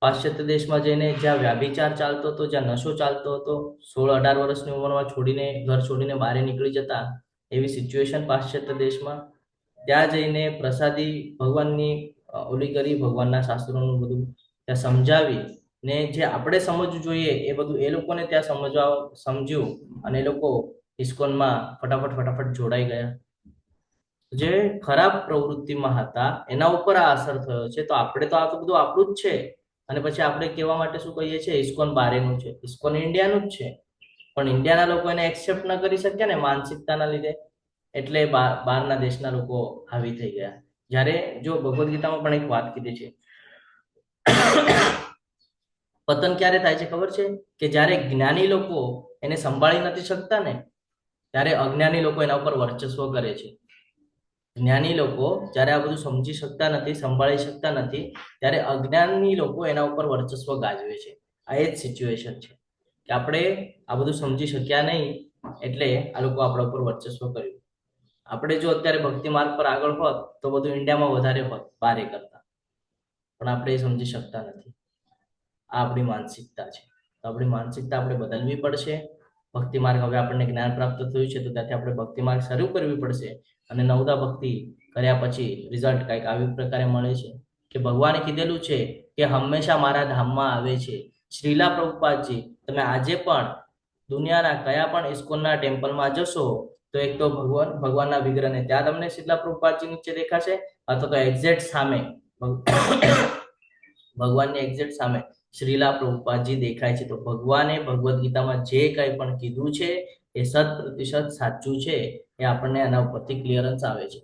પાશ્ચાત્ય દેશમાં જઈને જ્યાં વ્યાભિચાર ચાલતો હતો, જ્યાં નશો ચાલતો હતો, 16-18 વર્ષની ઉંમરમાં ઘર છોડીને બહાર નીકળી જતા એવી સિચ્યુએશન પાશ્ચાત્ય દેશમાં. ત્યાં જઈને પ્રસાદી ભગવાનની ઓલી કરી, ભગવાનના શાસ્ત્રોનું બધું ત્યાં સમજાવી ને જે આપણે સમજવું જોઈએ એ બધું એ લોકોને ત્યાં સમજ્યું અને એ લોકો ઇસ્કોનમાં ફટાફટ જોડાઈ ગયા. જે ખરાબ પ્રવૃત્તિમાં હતા એના ઉપર આ અસર થયો છે. તો આપણે તો આ તો બધું આપણું જ છે. અને પછી આપણે કહેવા માટે શું કહીએ છીએ? ઇસ્કોન બહારનું છે. ઇસ્કોન ઇન્ડિયાનું જ છે. પણ ઇન્ડિયાના લોકો એને એક્સેપ્ટ ન કરી શક્યા ને માનસિકતાના લીધે, એટલે બહારના દેશના લોકો હાવી થઈ ગયા. જ્યારે જો ભગવદ્ ગીતામાં પણ એક વાત કીધી છે, પતન ક્યારે થાય છે ખબર છે? કે જ્યારે જ્ઞાની લોકો એને સંભાળી નથી શકતા ને ત્યારે અજ્ઞાની લોકો એના ઉપર વર્ચસ્વ કરે છે. જ્ઞાની લોકો જ્યારે આ બધું સમજી શકતા નથી, સંભાળી શકતા નથી, ત્યારે અજ્ઞાની લોકો એના ઉપર વર્ચસ્વ ગાજવે છે. આ એ જ સિચ્યુએશન છે કે આપણે આ બધું સમજી શક્યા નહીં એટલે આ લોકો આપણા ઉપર વર્ચસ્વ કર્યું. આપણે જો અત્યારે ભક્તિ માર્ગ પર આગળ હોત તો બધું ઇન્ડિયામાં વધારે હોત બારે કરતા, પણ આપણે એ સમજી શકતા નથી. આ આપણી માનસિકતા છે. તો આપણી માનસિકતા આપણે બદલવી પડશે. ભક્તિ માર્ગ હવે આપણને જ્ઞાન પ્રાપ્ત થયું છે તો ત્યાંથી આપણે ભક્તિ માર્ગ શરૂ કરવી પડશે. અને નવદા ભક્તિ કર્યા પછી રિઝલ્ટ કંઈક આવી પ્રકારે મળે છે કે ભગવાને કીધેલું છે કે હંમેશા મારા ધામમાં આવે છે. શ્રીલા પ્રભુપાદજી, તમે આજે પણ દુનિયાના કયા પણ ઇસ્કોનના ટેમ્પલમાં જશો તો એક તો ભગવાનના વિગ્રહને ત્યાં તમને શ્રીલા પ્રભુપાદજી નીચે દેખાશે, અથવા તો એક્ઝેક્ટ સામે ભગવાનની એક્ઝેક્ટ સામે શ્રીલા પ્રભુપાદજી દેખાય છે. તો ભગવાને ભગવદ્ ગીતામાં જે કંઈ પણ કીધું છે એ 100% સાચું છે. એ આપણને આના ઉપરથી ક્લિયરન્સ આવે છે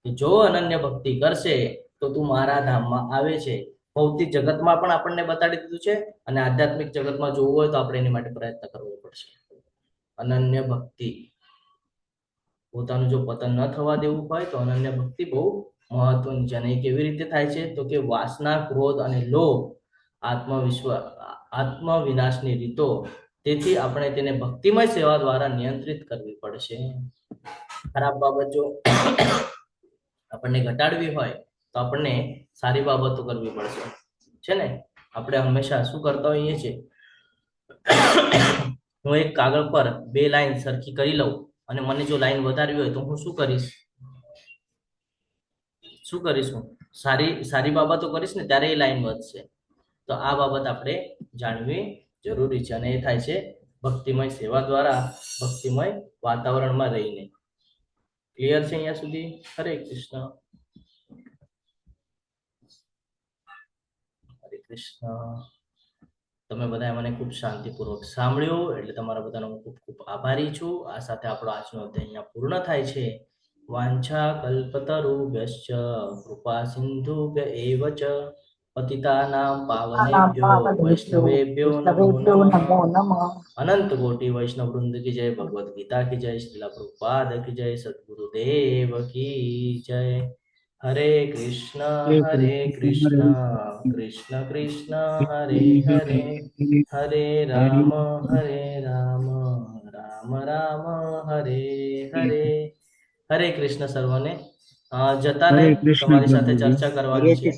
કે જો અનન્ય ભક્તિ કરશે તો તું મારા ધામમાં આવે છે. ભૌતિક જગતમાં પણ આપણને બતાડી દીધું છે અને આધ્યાત્મિક જગતમાં જોવું હોય તો આપણે એની માટે પ્રયત્ન કરવો પડશે. અનન્ય ભક્તિ, પોતાનું જો પતન ન થવા દેવું હોય તો અનન્ય ભક્તિ બહુ મહત્વની છે. અને એ કેવી રીતે થાય છે? તો કે વાસના, ક્રોધ અને લોભ આત્મવિનાશની રીતો. તેથી આપણે તેને ભક્તિમય સેવા દ્વારા નિયંત્રિત કરવી પડશે. ખરાબ બાબત જો આપણને ઘટાડવી હોય તો આપણને સારી બાબતો કરવી પડશે, છે ને? આપણે હંમેશા શું કરતા હોઈએ છીએ, હું એક કાગળ પર 2 લાઈન સરખી કરી લઉં અને મને જો લાઈન વધારવી હોય તો હું શું કરીશ? સારી સારી બાબતો કરીશ ને ત્યારે એ લાઈન વધશે. તો આ બાબત આપણે જાણવી જરૂરી છે, અને એ થાય છે ભક્તિમય સેવા દ્વારા, ભક્તિમય વાતાવરણમાં રહીને. ક્લિયર છે અહીંયા સુધી? હરે કૃષ્ણ. હરે કૃષ્ણ. તમે બધાએ મને ખૂબ શાંતિપૂર્વક સાંભળ્યું, એટલે તમારા બધાનો હું ખૂબ ખૂબ આભારી છું. આ સાથે આપણો આજનો અધ્યાય અહીંયા પૂર્ણ થાય છે. વાંછા કલ્પતરુભ્યશ્ચ કૃપા સિંધુભ્ય એવ ચ પતિતાનાં પાવનેભ્યો વૈષ્ણવેભ્યો નમો નમઃ. અનંત કોટી વૈષ્ણવ વૃંદ કી જય, ભગવદ ગીતા કી જય, શ્રીલ પ્રભુપાદ કી જય, સદગુરુદેવ કી જય. હરે કૃષ્ણ કૃષ્ણ કૃષ્ણ હરે હરે, હરે રામ રામ રામ હરે હરે. હરે કૃષ્ણ સર્વને. જતા નહીં, તમારી સાથે ચર્ચા કરવાની છે.